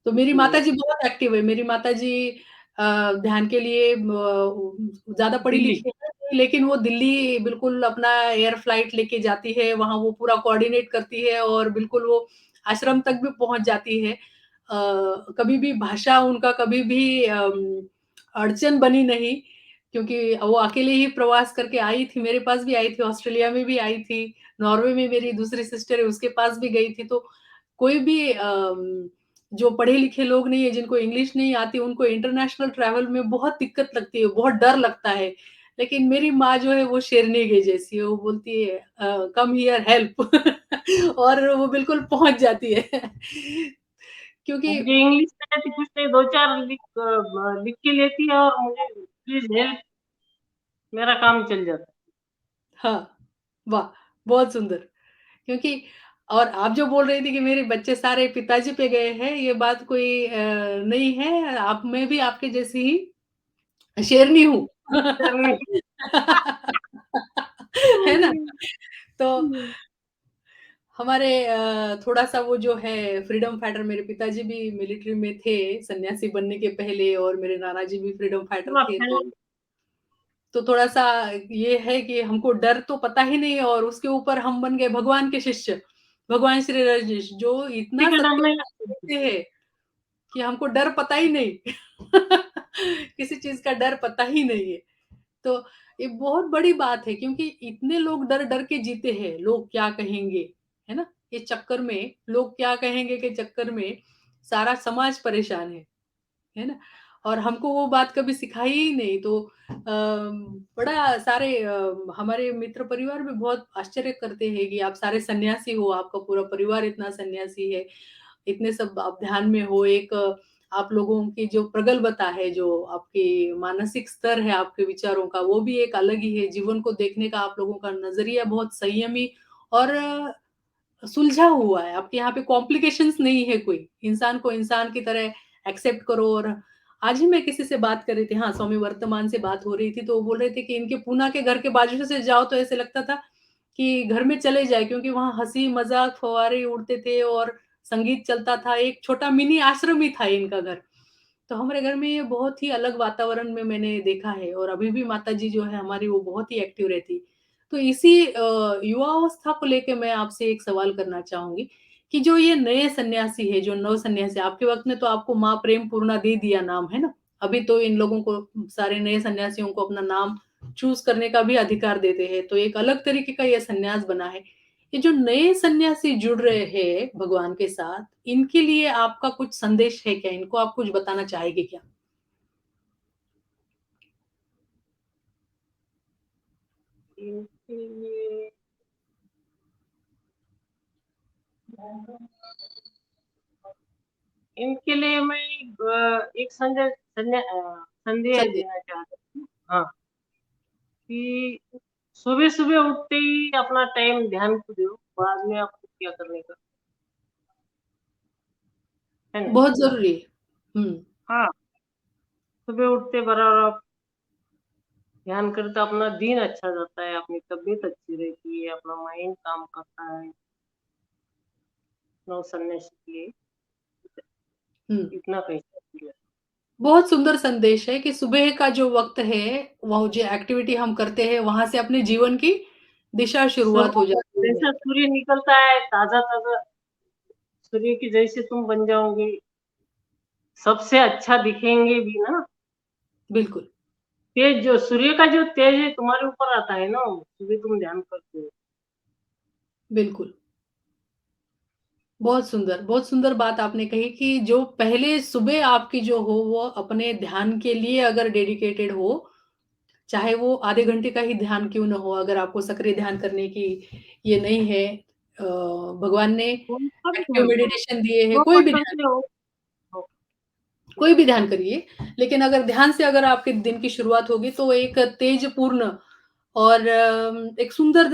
तो मेरी ये माताजी बहुत एक्टिव है। मेरी माताजी ध्यान के लिए ज़्यादा दिल्ली पढ़ी-लिखी है नहीं, लेकिन वो दिल्ली बिल्कुल अपना एयर फ्लाइट लेके जाती है, वहाँ वो पूरा कोऑर्डिनेट करती है और बिल्कुल वो आश्रम तक भी पहुँच जाती है। कभी भी भाषा उनका कभी भी अड़चन बनी नहीं। क्योंकि वो अकेले ही प्रवास करके आई थी, मेरे पास भी आई थी, ऑस्ट्रेलिया में भी आई थी, नॉर्वे में मेरी दूसरी सिस्टर है, उसके पास भी गई थी। तो कोई भी जो पढ़े-लिखे लोग नहीं है, जिनको इंग्लिश नहीं आती, उनको इंटरनेशनल ट्रैवल में बहुत दिक्कत लगती है, बहुत डर लगता है। लेकिन मेरी माँ जो है वो शेरनी के जैसी है, वो बोलती है कम हियर हेल्प और वो बिल्कुल पहुँच जाती है। क्योंकि मुझे इंग्लिश नहीं आती कुछ नहीं, 2-4 लिख के लेती है और मुझे प्लीज़ हेल्प, मेरा काम चल जाता है। हाँ, वाह! बहुत सुंदर। क्योंकि और आप जो बोल रही थी कि मेरे बच्चे सारे पिताजी पे गए हैं, ये बात कोई नहीं है। आप मैं भी आपके जैसी ही शेरनी हूँ। करनी है ना? तो हमारे थोड़ा-सा वो जो है फ्रीडम फाइटर मेरे पिताजी भी मिलिट्री में थे, सन्यासी बनने के पहले और मेरे नाना जी भी फ्रीडम फाइटर पूरा थे। फैमिली तो थोड़ा-सा ये है कि हमको डर तो पता ही नहीं है और उसके ऊपर हम बन गए भगवान के शिष्य। भगवान श्री रजनीश जो इतना का डर सत्य नहीं देते हैं कि हमको डर पता ही नहीं। किसी चीज़ का डर पता ही नहीं है। तो ये बहुत बड़ी बात है क्योंकि इतने लोग डर-डर के जीते हैं, लोग क्या कहेंगे, है ना? ये चक्कर में लोग क्या कहेंगे के चक्कर में सारा समाज परेशान है ना? और हमको वो बात कभी सिखाई ही नहीं तो बड़ा सारे हमारे मित्र परिवार भी बहुत आश्चर्य करते हैं कि आप सारे सन्यासी हो, आपका पूरा परिवार इतना सन्यासी है, इतने सब आप ध्यान में हो, एक आप लोगों की जो प्रगल्भता है, जो आपकी मानसिक स्तर है आपके विचारों का, वो भी एक अलग ही है, जीवन को देखने का आप लोगों का नज़रिया बहुत संयमी और सुलझा हुआ है, आपके यहाँ पे कॉम्प्लिकेशंस नहीं है कोई, इंसान को इंसान की तरह एक्सेप्ट करो और आज ही मैं किसी से बात कर रही थी, हाँ, स्वामी वर्तमान से बात हो रही थी, तो वो बोल रहे थे कि इनके पूना के घर के बाजू से जाओ तो ऐसे लगता था कि घर में चले जाएँ क्योंकि वहाँ हँसी-मज़ाक, फव्वारे उड़ते थे और संगीत चलता था, एक छोटा मिनी आश्रम ही था इनका घर। तो हमारे घर में ये बहुत ही अलग वातावरण में मैंने देखा है और अभी भी माताजी जो है हमारी वो बहुत ही एक्टिव रहती। तो इसी युवावस्था को लेके मैं आपसे एक सवाल करना चाहूँगी कि जो ये नए सन्यासी है, जो नव सन्यासी आपके वक़्त में तो आपको माँ प्रेम पूर्णा दे दिया नाम, है ना? अभी तो इन लोगों को सारे नए सन्यासियों को अपना नाम चूज़ करने का भी अधिकार देते हैं, तो एक अलग तरीके का ये सन्यास बना है। ये जो नए सन्यासी जुड़ रहे हैं भगवान के साथ, इनके लिए आपका कुछ संदेश है क्या? इनको आप कुछ बताना चाहेंगे क्या? इनके लिए इनके लिए मैं एक संदेश संदेश देना चाहती हूँ। हाँ, कि सुबह-सुबह उठते ही अपना टाइम ध्यान को दो, बाद में आपको क्या करने का, है ना? बहुत ज़रूरी है। हुँ, हाँ, सुबह उठते बराबर आप ध्यान करें तो अपना दिन अच्छा जाता है, अपनी तबीयत अच्छी रहती है, अपना माइंड काम करता है, नौ सन्यासी के लिए हुँ। इतना कह सकती है। बहुत सुंदर संदेश है कि सुबह का जो वक़्त है, वो जो एक्टिविटी हम करते हैं, वहाँ से अपने जीवन की दिशा शुरुआत हो शुरुआत जाती है। जैसा सूर्य निकलता है ताज़ा-ताज़ा, सूर्य की जैसे तुम बन जाओगे, सबसे अच्छा दिखेंगे भी ना, बिल्कुल, तेज जो सूर्य का जो तेज है तुम्हारे ऊपर आता है ना, सुबह तुम ध्यान करते हो। बिल्कुल। बहुत सुंदर बात आपने कही कि जो पहले सुबह आपकी जो हो, वो अपने ध्यान के लिए अगर डेडिकेटेड हो, चाहे वो आधे घंटे का ही ध्यान क्यों ना हो, अगर आपको सक्रिय ध्यान करने की ये नहीं है भगवान ने कौन-सा भी एक्टिव ध्यान करो, मेडिटेशन दिए हैं, 2 परसेंट से हो। कोई भी ध्यान करिए, लेकिन अगर ध्यान से अगर आपके दिन की शुरुआत होगी तो एक तेजपूर्ण और एक सुंदर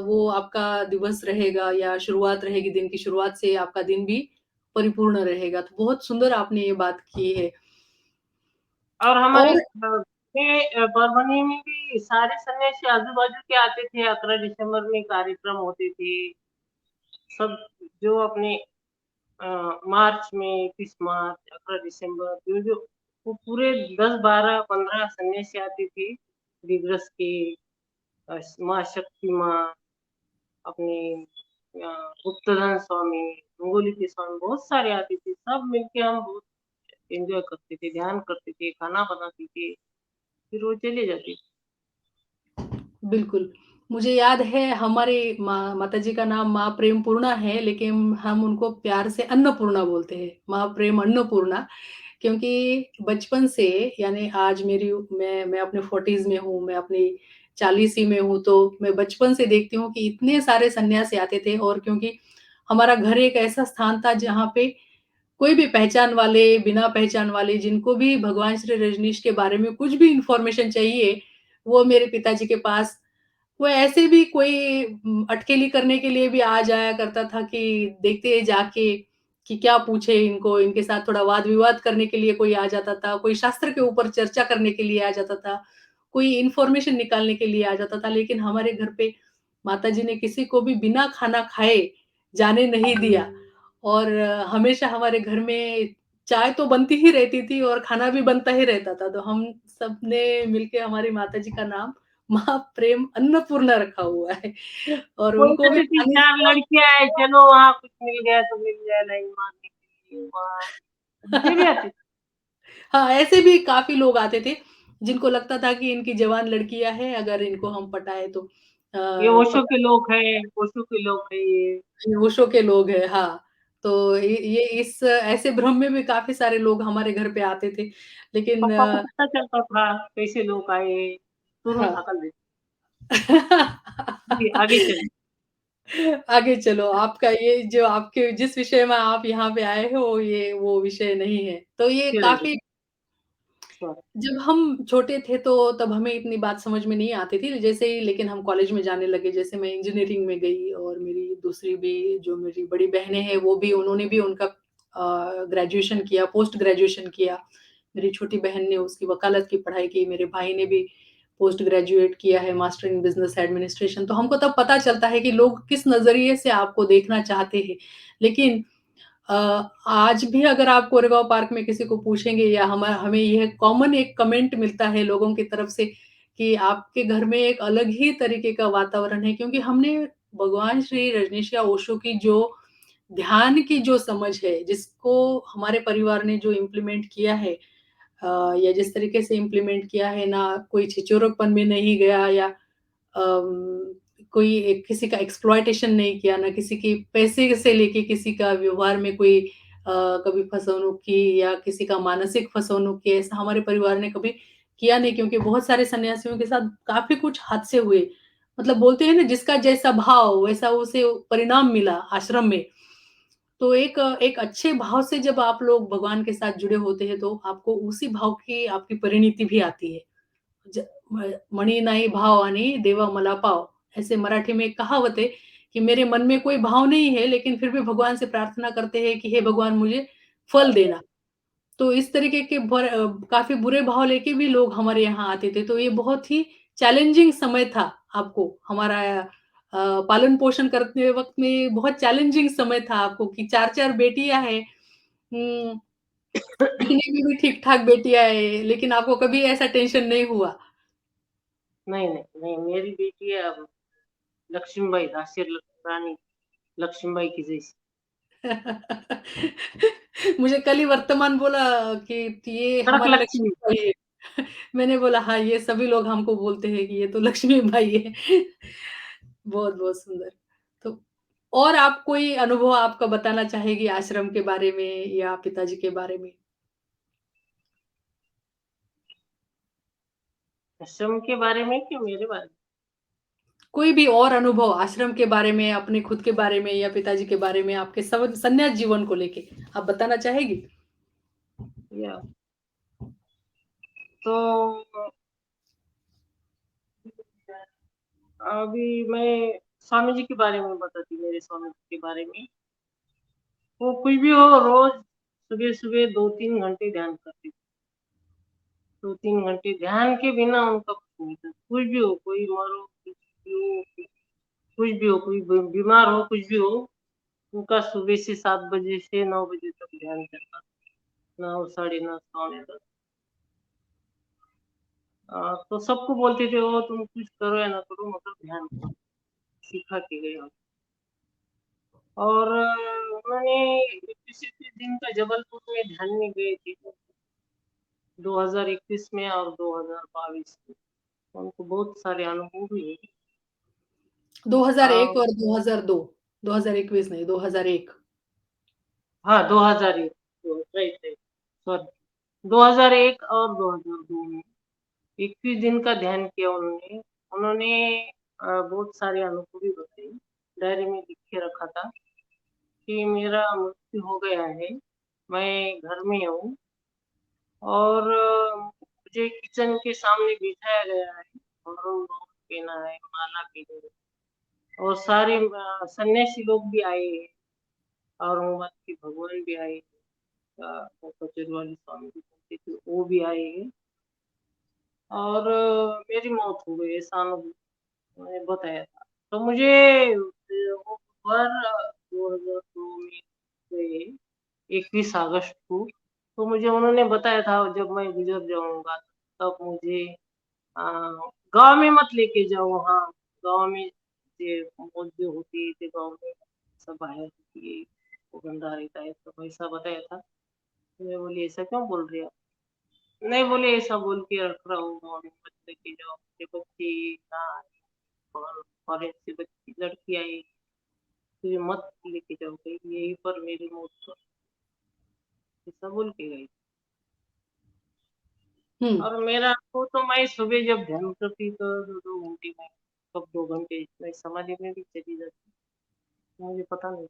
वो आपका दिवस रहेगा या शुरुआत रहेगी, दिन की शुरुआत से आपका दिन भी परिपूर्ण रहेगा। तो बहुत सुंदर आपने ये बात की है और हमारे और परभनी में भी सारे सन्यासी आजू-बाजू के आते थे, 11 दिसंबर में कार्यक्रम होते थे। सब जो अपने मार्च में 31 मार्च, 11 दिसंबर जो-जो वो पूरे 10, 12, 15 सन्यासी आते थे, दिग्रस के माँ शक्ति माँ, अपने गुप्तधन स्वामी, मंगोली के स्वामी बहुत सारे आते थे। सब मिलके हम बहुत एन्जॉय करते थे, ध्यान करते थे, खाना बनाते थे। फिर वो चले जाते। बिल्कुल। मुझे याद है हमारी माताजी का नाम माँ प्रेमपूर्णा है, लेकिन हम उनको प्यार से अन्नपूर्णा बोलते हैं, माँ प्रेम अन्नपूर्णा। क्योंकि बचपन से यानी आज मैं अपने 40s में हूँ, मैं अपनी 40 में हूँ, तो मैं बचपन से देखती हूँ कि इतने सारे सन्यासी आते थे और क्योंकि हमारा घर एक ऐसा स्थान था जहाँ पे कोई भी पहचान वाले, बिना पहचान वाले जिनको भी भगवान श्री रजनीश के बारे में कुछ भी इन्फॉर्मेशन चाहिए, वो मेरे पिताजी के पास वो ऐसे भी कोई अटखेली करने के लिए भी आ जाया करता था कि देखते जाके कि क्या पूछे इनको, इनके साथ थोड़ा वाद-विवाद करने के लिए कोई आ जाता था, कोई शास्त्र के ऊपर चर्चा करने के लिए आ जाता था, कोई इन्फॉर्मेशन निकालने के लिए आ जाता था। लेकिन हमारे घर पे माताजी ने किसी को भी बिना खाना खाए जाने नहीं दिया और हमेशा हमारे घर में चाय तो बनती ही रहती थी और खाना भी बनता ही रहता था। तो हम सबने मिलके हमारी माताजी का नाम माँ प्रेम अन्नपूर्णा रखा हुआ है और बोल उनको भी देती थी खाने 4 से लड़कियाँ हैं, चलो वहाँ कुछ मिल गया तो मिल गया, नहीं माँगने के लिए वहाँ चली आती। हाँ, ऐसे भी काफ़ी लोग आते थे, जिनको लगता था कि इनकी जवान लड़कियाँ हैं, अगर इनको हम पटाए तो ये ओशो पता के लोग हैं, ओशो के लोग हैं ये। नहीं ओशो के लोग हैं, हाँ। तो ये इस ऐसे भ्रम में भी काफ़ी सारे लोग हमारे घर पे आते थे। लेकिन पापा को पता चलता था कैसे लोग आए, तुरंत हाँ। हकल देते। जी, आगे चलिए। आगे चलो, आपका ये जो आपके जिस विषय में आप यहाँ पे आए हो, ये वो विषय नहीं है। तो ये चलिए। काफ़ी अच्छा, जब हम छोटे थे तो तब हमें इतनी बात समझ में नहीं आती थी। जैसे ही लेकिन हम कॉलेज में जाने लगे, जैसे मैं इंजीनियरिंग में गई और मेरी दूसरी भी जो मेरी बड़ी बहनें हैं, वो भी उन्होंने भी उनका ग्रेजुएशन किया, पोस्ट ग्रेजुएशन किया। मेरी छोटी बहन ने उसकी वकालत की पढ़ाई की, मेरे भाई ने भी पोस्ट ग्रेजुएट किया है, मास्टर इन बिज़नेस एडमिनिस्ट्रेशन। तो हमको तब पता चलता है कि लोग किस नज़रिए से आपको देखना चाहते हैं। लेकिन अ, आज भी अगर आप कोरेगाँव पार्क में किसी को पूछेंगे या हमें यह कॉमन एक कमेंट मिलता है लोगों की तरफ से कि आपके घर में एक अलग ही तरीके का वातावरण है क्योंकि हमने भगवान श्री रजनीश या ओशो की जो ध्यान की जो समझ है, जिसको हमारे परिवार ने जो इम्प्लीमेंट किया है या जिस तरीके से इम्प्लीमेंट किया है ना कोई छिछोरेपन में नहीं गया या कोई एक किसी का एक्सप्लॉइटेशन नहीं किया, ना किसी की पैसे से लेके किसी का व्यवहार में कोई कभी फसवणूक की या किसी का मानसिक फसवणूक की, ऐसा हमारे परिवार ने कभी किया नहीं क्योंकि बहुत सारे सन्यासियों के साथ काफ़ी कुछ हादसे हुए। मतलब बोलते हैं ना जिसका जैसा भाव वैसा उसे परिणाम मिला आश्रम में। तो एक अच्छे भाव से जब आप लोग भगवान के साथ जुड़े होते हैं तो आपको उसी भाव की आपकी परिणति भी आती है। ज मणी नाही भाव आणि देवा मला पाव, ऐसे मराठी में एक कहावत है कि मेरे मन में कोई भाव नहीं है, लेकिन फिर भी भगवान से प्रार्थना करते हैं कि हे भगवान मुझे फल देना। तो इस तरीके के काफ़ी बुरे भाव लेके भी लोग हमारे यहाँ आते थे, तो ये बहुत ही चैलेंजिंग समय था आपको हमारा पालन-पोषण करते वक़्त में बहुत चैलेंजिंग समय था आपको कि 4-4 बेटियाँ हैं दिखने में भी ठीक-ठाक बेटियाँ हैं, लेकिन आपको कभी ऐसा टेंशन नहीं हुआ? नहीं, नहीं, नहीं, मेरी बेटी है अब लक्ष्मीबाई झांसी रानी लक्ष्मीबाई की जैसी। मुझे कल ही वर्तमान बोला कि ये कड़क हमारी लक्ष्मी। लक्ष्मीबाई है। मैंने बोला हाँ, ये सभी लोग हमको बोलते हैं कि ये तो लक्ष्मीबाई है। बहुत-बहुत सुंदर। तो और आप कोई अनुभव आपका बताना चाहेंगी आश्रम के बारे में या पिताजी के बारे में? आश्रम के बारे में कि मेरे बारे में? कोई भी और अनुभव आश्रम के बारे में, अपने खुद के बारे में या पिताजी के बारे में, आपके संन्यास जीवन को लेके, आप बताना चाहेंगी? या तो अभी मैं स्वामी जी के बारे में बताती हूँ, मेरे स्वामी जी के बारे में। वो कोई भी हो रोज सुबह-सुबह 2-3 घंटे ध्यान करते थे। 2-3 घंटे ध्यान के बिना उनका कुछ नहीं था। कुछ भी हो, कोई मरो, कुछ भी हो, कोई बीमार हो, कुछ भी हो, उनका सुबह से 7 बजे से 9 बजे तक ध्यान चलता था। 9 साढ़े 9 पौने 10। तो सबको बोलते थे वो तुम कुछ करो या ना करो मतलब ध्यान करो, सिखा के गए हम। और उन्होंने किसी भी दिन का जबलपुर में ध्यान में गए थे। 2021 में और 2022 में। उनको बहुत सारे अनुभव हुए। 2001 अ, और 2002, 2021 नहीं 2001। हाँ, 2001 राइट, राइट, सॉरी, 2001 और 2002 में 21 दिन का ध्यान किया उन्होंने। उन्होंने बहुत सारे अनुभव भी बताए। डायरी में लिख के रखा था कि मेरा मृत्यु हो गया है, मैं घर में हूँ और मुझे किचन के सामने बिठाया गया है और पहना है, माला पहनी है और सारे सन्यासी लोग भी आए हैं, औरंगाबाद के भगवान भी आए हैं, वो कचोरी वाले स्वामी जी बोलते थे, वो भी आए हैं और मेरी मौत हो गई, ऐसा अनुभव उन्होंने बताया था। तो मुझे वो खबर 2002 में गए, 21 अगस्त को, तो मुझे उन्होंने बताया था जब मैं गुजर जाऊंगा तब मुझे अ, गाँव में मत लेके जाओ, हाँ, गाँव में ये मौत जो होती है, तो गाँव में सब आया होती है, वो गंदा रहता है, तो ऐसा बताया था। तो मैं बोली ऐसा क्यों बोल रहे हो? नहीं, बोले ऐसा बोल के रख रहा हूँ, गाँव में मत लेके जाओ, मेरे बच्चे यहाँ आए और फॉरेन से बच्ची लड़की आई, तो ये मत लेके जाओ कहीं, यहीं पर मेरी मौत हो, ऐसा बोल के गई। हुँ। और मेरा वो तो मैं सुबह जब ध्यान करती तो 2-2 घंटे में, कब 2 घंटे मैं समाधि में भी चली जाती, मुझे पता नहीं।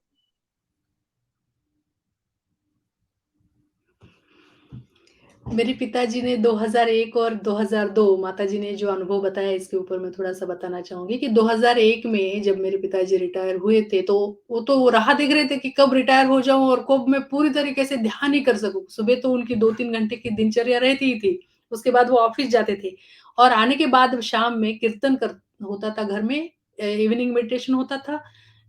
मेरे पिताजी ने 2001 और 2002 माताजी ने जो अनुभव बताया इसके ऊपर मैं थोड़ा-सा बताना चाहूँगी कि 2001 में जब मेरे पिताजी रिटायर हुए थे, तो वो राह देख रहे थे कि कब रिटायर हो जाऊँ और कब मैं पूरी तरीके से ध्यान ही कर सकूँ। सुबह तो उनकी 2-3 घंटे की दिनचर्या रहती ही थी, उसके बाद वो ऑफ़िस जाते थे और आने के बाद शाम में कीर्तन कर होता था घर में, इवनिंग मेडिटेशन होता था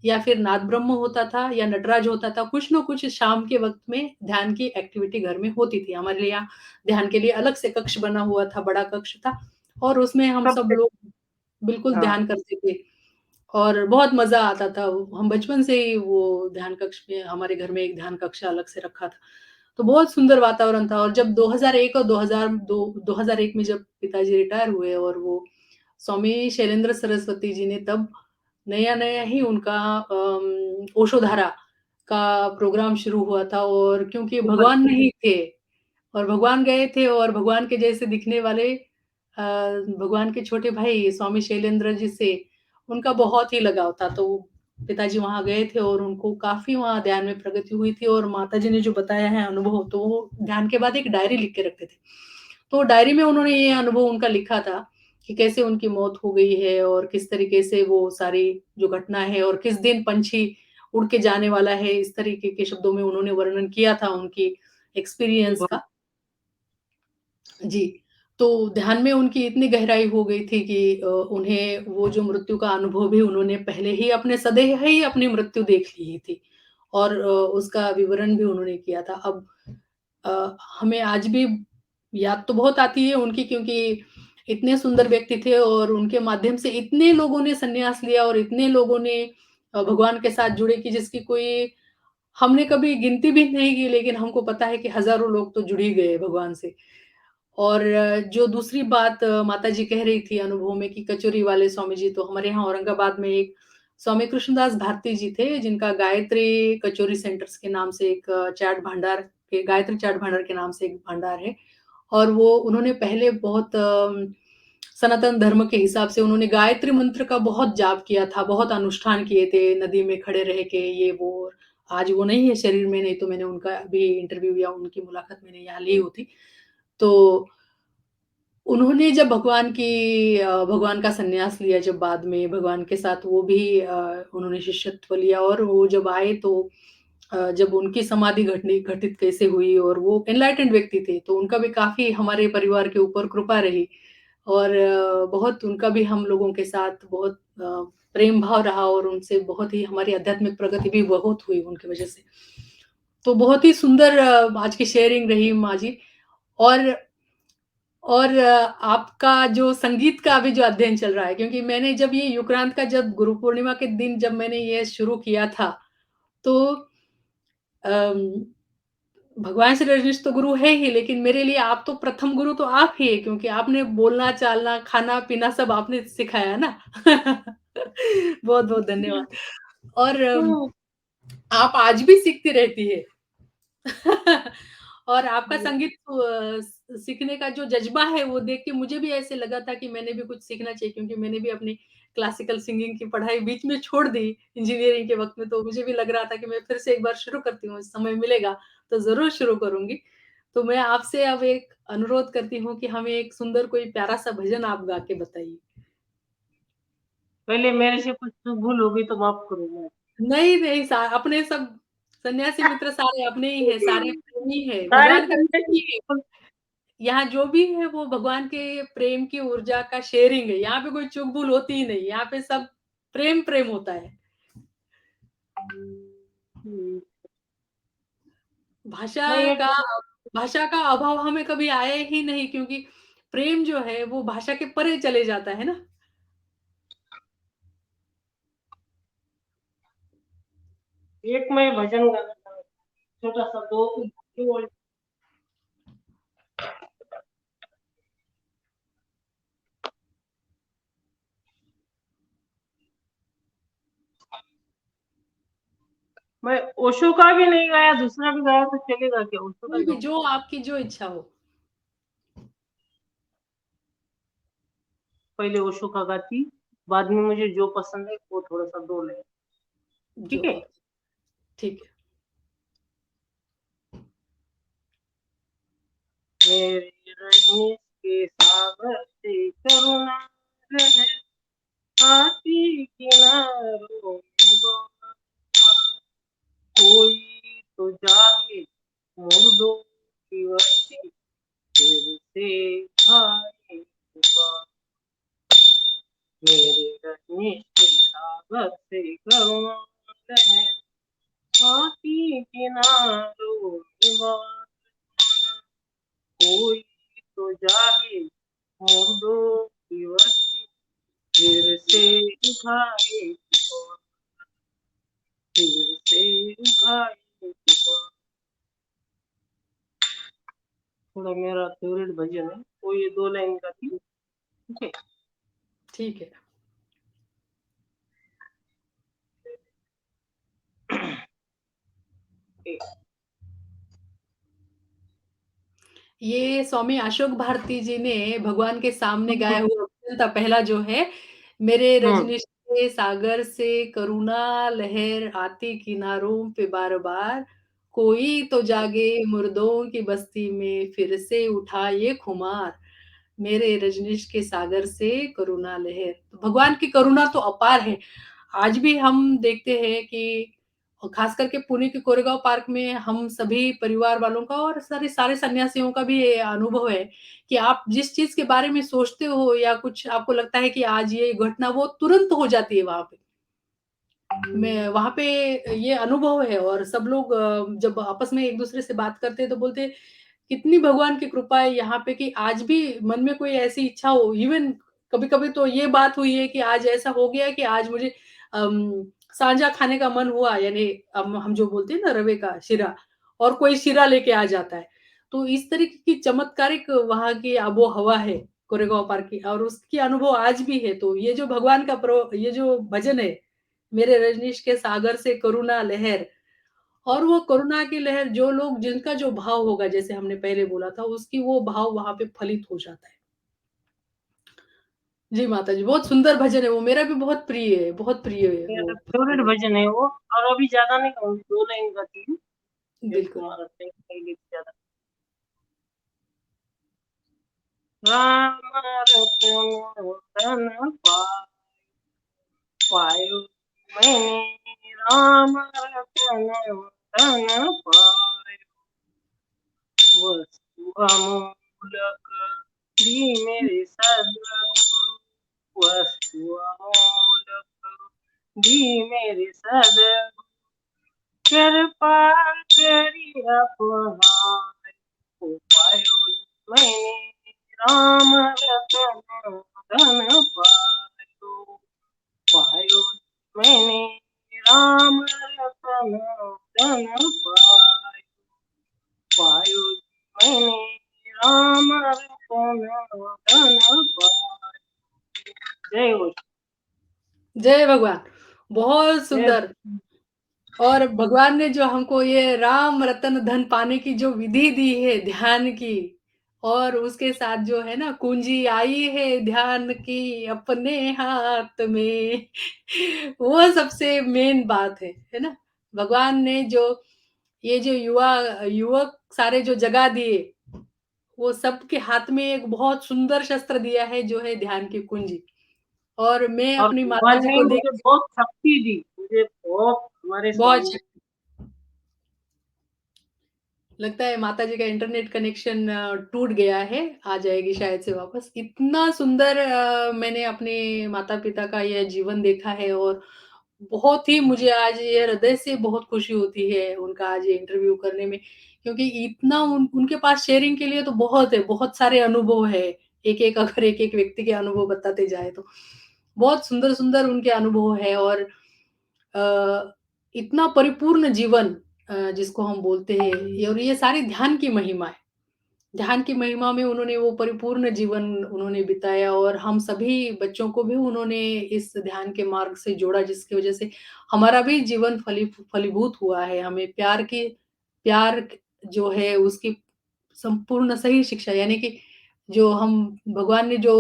या फिर नाद ब्रह्म होता था या नटराज होता था, कुछ न कुछ शाम के वक़्त में ध्यान की एक्टिविटी घर में होती थी। हमारे लिए यहाँ ध्यान के लिए अलग से कक्ष बना हुआ था, बड़ा कक्ष था और उसमें हम तब सब से लोग बिल्कुल हाँ, ध्यान करते थे और बहुत मज़ा आता था। हम बचपन से ही वो ध्यान कक्ष में हमारे घर में एक ध्यान कक्ष अलग से रखा था। तो बहुत सुंदर वातावरण था और जब 2001 और 2001 में जब पिताजी रिटायर हुए और वो स्वामी शैलेंद्र सरस्वती जी ने तब नया-नया ही उनका ओशोधारा का प्रोग्राम शुरू हुआ था और क्योंकि केवल भगवान नहीं थे और भगवान गए थे और भगवान के जैसे दिखने वाले भगवान के छोटे भाई स्वामी शैलेंद्र जी से उनका बहुत ही लगाव था। तो पिताजी वहाँ गए थे और उनको काफ़ी वहाँ ध्यान में प्रगति हुई थी और माताजी ने जो बताया है अनुभव, तो वो ध्यान के बाद एक डायरी लिख के रखते थे। तो डायरी में उन्होंने ये अनुभव उनका लिखा था कि कैसे उनकी मौत हो गई है और किस तरीके से वो सारी जो घटना है और किस दिन पंछी उड़ के जाने वाला है, इस तरीके के शब्दों में उन्होंने वर्णन किया था उनकी एक्सपीरियंस का। जी, तो ध्यान में उनकी इतनी गहराई हो गई थी कि उन्हें वो जो मृत्यु का अनुभव भी उन्होंने पहले ही अपने सदेह ही अपनी मृत्यु देख ली थी और उसका विवरण भी उन्होंने किया था। अब हमें आज भी याद तो बहुत आती है उनकी क्योंकि इतने सुंदर व्यक्ति थे और उनके माध्यम से इतने लोगों ने संन्यास लिया और इतने लोगों ने भगवान के साथ जुड़े कि जिसकी कोई हमने कभी गिनती भी नहीं की लेकिन हमको पता है कि हज़ारों लोग तो जुड़ ही गए भगवान से। और जो दूसरी बात माताजी कह रही थी अनुभव में कि कचोरी वाले स्वामी जी तो हमारे यहाँ औरंगाबाद में एक स्वामी कृष्णदास भारती जी थे, जिनका गायत्री कचोरी सेंटर्स के नाम से एक चाट भंडार के गायत्री चाट भंडार के नाम से एक भंडार है। और वो उन्होंने पहले बहुत सनातन धर्म के हिसाब से उन्होंने गायत्री मंत्र का बहुत जाप किया था, बहुत अनुष्ठान किए थे, नदी में खड़े रह के ये वो और आज वो नहीं है शरीर में, नहीं तो मैंने उनका अभी इंटरव्यू या उनकी मुलाकात मैंने यहाँ ली होती। तो उन्होंने जब भगवान का सन्यास लिया जब बाद में भगवान के साथ वो भी उन्होंने शिष्यत्व लिया और वो जब आए तो जब उनकी समाधि घटित कैसे हुई और वो एनलाइटेंड व्यक्ति थे, तो उनका भी काफ़ी हमारे परिवार के ऊपर कृपा रही और बहुत उनका भी हम लोगों के साथ बहुत प्रेम भाव रहा और उनसे बहुत ही हमारी आध्यात्मिक प्रगति भी बहुत हुई उनकी वजह से। तो बहुत ही सुंदर आज की शेयरिंग रही माँ जी और आपका जो संगीत का अभी जो अध्ययन चल रहा है क्योंकि मैंने जब ये युक्रांत का जब गुरु पूर्णिमा के दिन जब मैंने ये शुरू किया था, तो अम, भगवान श्री रजनीश तो गुरु है ही, लेकिन मेरे लिए आप तो प्रथम गुरु तो आप ही है क्योंकि आपने बोलना, चालना, खाना-पीना सब आपने सिखाया ना। बहुत-बहुत धन्यवाद और हुँ, आप आज भी सीखती रहती है। और आपका हुँ। संगीत सीखने का जो जज़्बा है वो देख के मुझे भी ऐसे लगा था कि मैंने भी कुछ सीखना चाहिए क्योंकि मैंने भी अपनी क्लासिकल सिंगिंग की पढ़ाई बीच में छोड़ दी इंजीनियरिंग के वक़्त में, तो मुझे भी लग रहा था कि मैं फिर से एक बार शुरू करती हूँ, समय मिलेगा तो ज़रूर शुरू करूँगी। तो मैं आपसे अब एक अनुरोध करती हूँ कि हमें एक सुंदर कोई प्यारा-सा भजन आप गा के बताइए। पहले मेरे से कुछ तो भूल हो गई तो माफ़ करो मुझे। नहीं, नहीं सा अपने सब सन्यासी मित्र सारे अपने ही हैं, सारे प्रेमी हैं, सारे भगवान के संदेश प्रेमी हैं। यहाँ जो भी है वो भगवान के प्रेम की ऊर्जा का शेयरिंग है, यहाँ पे कोई चुक-भूल होती ही नहीं, यहाँ पे सब प्रेम-प्रेम होता है। हुँ, भाषा मैं ये का भाषा का अभाव हमें कभी आया ही नहीं क्योंकि प्रेम जो है वो भाषा के परे चले जाता है ना। एक मैं भजन गाना चाहूँगा, छोटा-सा 2 केवल मैं ओशो का भी नहीं गाया, दूसरा भी गाया तो चलेगा क्या? ओशो का कोई ही भी गाऊँ? जो आपकी जो इच्छा हो, पहले ओशो का गाती, बाद में मुझे जो पसंद है वो थोड़ा-सा 2 लाइन, जो ठीक है? आप ठीक है, मेरे रजनीश के सागर से करुणा रहे, आती किनारों में बहा, कोई तो जागे मुर्दों की बस्ती फिर से आए पुकार। मेरे रजनीश के सागर से करुणा रहे, आती किनारों में बहा, कोई तो जागे मुर्दों की बस्ती फिर से उठाए पुकार, फिर से उठाए पुकार। थोड़ा मेरा फेवरेट भजन है, वो ये 2 लाइन का थी, ठीक है? ठीक है। एक ये स्वामी अशोक भारती जी ने भगवान के सामने हुँ, गाया हुआ भजन था पहला जो है, मेरे हुँ, रजनीश के सागर से करुणा लहर आती किनारों पे बार-बार, कोई तो जागे मुर्दों की बस्ती में फिर से उठा ये खुमार, मेरे रजनीश के सागर से करुणा लहर। तो भगवान की करुणा तो अपार है। आज भी हम देखते हैं कि खास करके पुणे के कोरेगांव पार्क में हम सभी परिवार वालों का और सारे सारे सन्यासियों का भी ये अनुभव है कि आप जिस चीज़ के बारे में सोचते हो या कुछ आपको लगता है कि आज ये घटना वो तुरंत हो जाती है वहाँ पे। मैं वहाँ पे ये अनुभव है और सब लोग जब आपस में एक-दूसरे से बात करते हैं तो बोलते हैं कितनी भगवान की कृपा है यहाँ पे कि आज भी मन में कोई ऐसी इच्छा हो इवन कभी-कभी तो ये बात हुई है कि आज ऐसा हो गया कि आज मुझे सांजा खाने का मन हुआ यानी हम जो बोलते हैं ना रवे का शिरा और कोई शिरा लेके आ जाता है। तो इस तरीके की चमत्कारिक वहाँ की आबो-हवा है कोरेगाँव पार्क की और उसकी अनुभव आज भी है। तो ये जो भगवान का ये जो भजन है, मेरे रजनीश के सागर से करुणा लहर और वो करुणा की लहर जो लोग जिनका जो भाव होगा जैसे हमने पहले बोला था उसकी वो भाव वहाँ पे फलित हो जाता है। जी माता जी, बहुत सुंदर भजन है वो मेरा भी बहुत प्रिय है मेरा वो फेवरेट भजन। भजन है वो और अभी ज़्यादा नहीं गाऊँगी, 2 लाइन गाती हूँ, फिर बिल्कुल। तुम्हारा थैंक पहले से ज़्यादा। राम रतन धन पायो मैंने, राम रतन धन पायो, वस्तु अमूलक दी मेरे सद्गुरु, वस्तु अमूलक दी मेरे सद्गुरु, कृपा करी अपनाए को पायो मैंने, राम रतन धन पायो, पायो मैंने राम रतन धन पायो, पायो मैंने राम रतन धन पायो। जय हो। जय भगवान! बहुत जय सुंदर। और भगवान ने जो हमको ये राम रतन धन पाने की जो विधि दी है ध्यान की, और उसके साथ जो है ना कुंजी आई है ध्यान की अपने हाथ में, वो सबसे मेन बात है ना? भगवान ने जो ये जो युवक सारे जो जगा दिए, वो सबके हाथ में एक बहुत सुंदर शस्त्र दिया है जो है ध्यान की कुंजी। और मैं और अपनी भगवान माताजी ने को मुझे देखती बहुत शक्ति दी, मुझे बहुत हमारे बहुत स्वामी। लगता है माताजी का इंटरनेट कनेक्शन टूट गया है, आ जाएगी शायद से वापस। इतना सुंदर मैंने अपने माता-पिता का यह जीवन देखा है, और बहुत ही मुझे आज ये हृदय से बहुत खुशी होती है उनका आज ये इंटरव्यू करने में, क्योंकि इतना उनके पास शेयरिंग के लिए तो बहुत है, बहुत सारे अनुभव है। एक-एक अगर एक-एक व्यक्ति के अनुभव बताते जाएँ तो। बहुत सुंदर-सुंदर उनके अनुभव है, और इतना परिपूर्ण जीवन जिसको हम बोलते हैं, और ये सारी ध्यान की महिमा है। ध्यान की महिमा में उन्होंने वो परिपूर्ण जीवन उन्होंने बिताया, और हम सभी बच्चों को भी उन्होंने इस ध्यान के मार्ग से जोड़ा, जिसकी वजह से हमारा भी जीवन फलीभूत हुआ है। हमें प्यार जो है उसकी संपूर्ण सही शिक्षा, यानी कि जो हम भगवान ने जो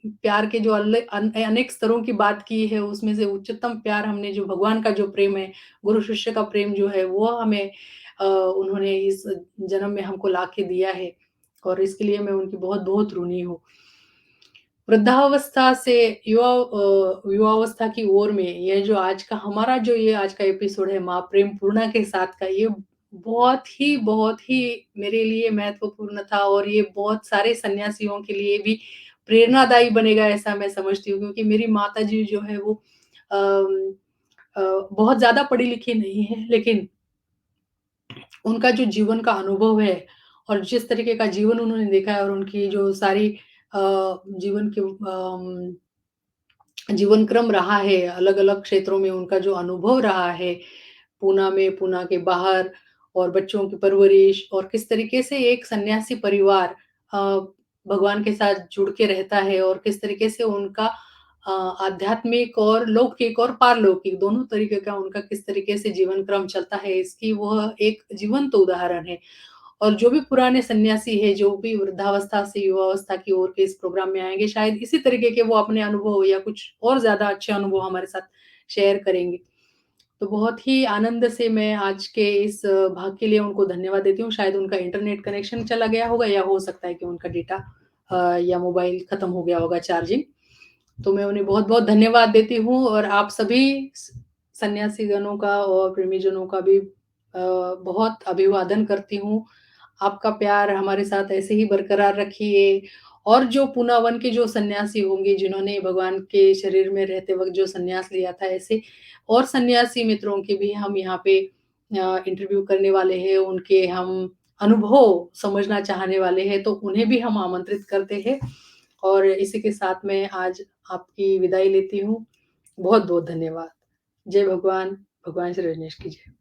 प्यार के जो अनेक स्तरों की बात की है, उसमें से उच्चतम प्यार हमने जो भगवान का जो प्रेम है, गुरु शिष्य का प्रेम जो है, वो हमें उन्होंने इस जन्म में हमको लाके दिया है, और इसके लिए मैं उनकी बहुत-बहुत ऋणी हूँ। वृद्धावस्था से युवावस्था की ओर में ये जो आज का एपिसोड है माँ प्रेम पूर्णा के साथ का, ये बहुत ही मेरे लिए महत्वपूर्ण था, और ये बहुत सारे सन्यासियों के लिए भी प्रेरणादायी बनेगा ऐसा मैं समझती हूँ, क्योंकि मेरी माताजी जो है वो अम, बहुत ज़्यादा पढ़ी-लिखी नहीं है, लेकिन उनका जो जीवन का अनुभव है, और जिस तरीके का जीवन उन्होंने देखा है, और उनकी जो सारी जीवन की जीवन क्रम रहा है, अलग-अलग क्षेत्रों में उनका जो अनुभव रहा है, पूना में, पूना के बाहर, और बच्चों की परवरिश, और किस तरीके से एक सन्यासी परिवार अ, भगवान के साथ जुड़ के रहता है, और किस तरीके से उनका आध्यात्मिक और लौकिक और पारलौकिक दोनों तरीके का उनका किस तरीके से जीवन क्रम चलता है, इसकी वह एक जीवंत उदाहरण है। और जो भी पुराने सन्यासी हैं, जो भी वृद्धावस्था से युवावस्था की ओर के इस प्रोग्राम में आएँगे, शायद इसी तरीके के वो अपने अनुभव या कुछ और ज़्यादा अच्छे अनुभव हमारे साथ शेयर करेंगे। तो बहुत ही आनंद से मैं आज के इस भाग के लिए उनको धन्यवाद देती हूँ। शायद उनका इंटरनेट कनेक्शन चला गया होगा, या हो सकता है कि उनका डेटा या मोबाइल खत्म हो गया होगा चार्जिंग। तो मैं उन्हें बहुत-बहुत धन्यवाद देती हूँ, और आप सभी सन्यासीगणों का और प्रेमीजनों का भी बहुत अभिवादन करती हूँ। आपका प्यार हमारे साथ ऐसे ही बरकरार रखिए, और जो पूनावन के जो सन्यासी होंगे, जिन्होंने भगवान के शरीर में रहते वक़्त जो सन्यास लिया था, ऐसे और सन्यासी मित्रों के भी हम यहाँ पे इंटरव्यू करने वाले हैं, उनके हम अनुभव समझना चाहने वाले हैं, तो उन्हें भी हम आमंत्रित करते हैं। और इसी के साथ मैं आज आपकी विदाई लेती हूँ। बहुत-बहुत धन्यवाद। जय भगवान, भगवान श्री रजनीश की जय।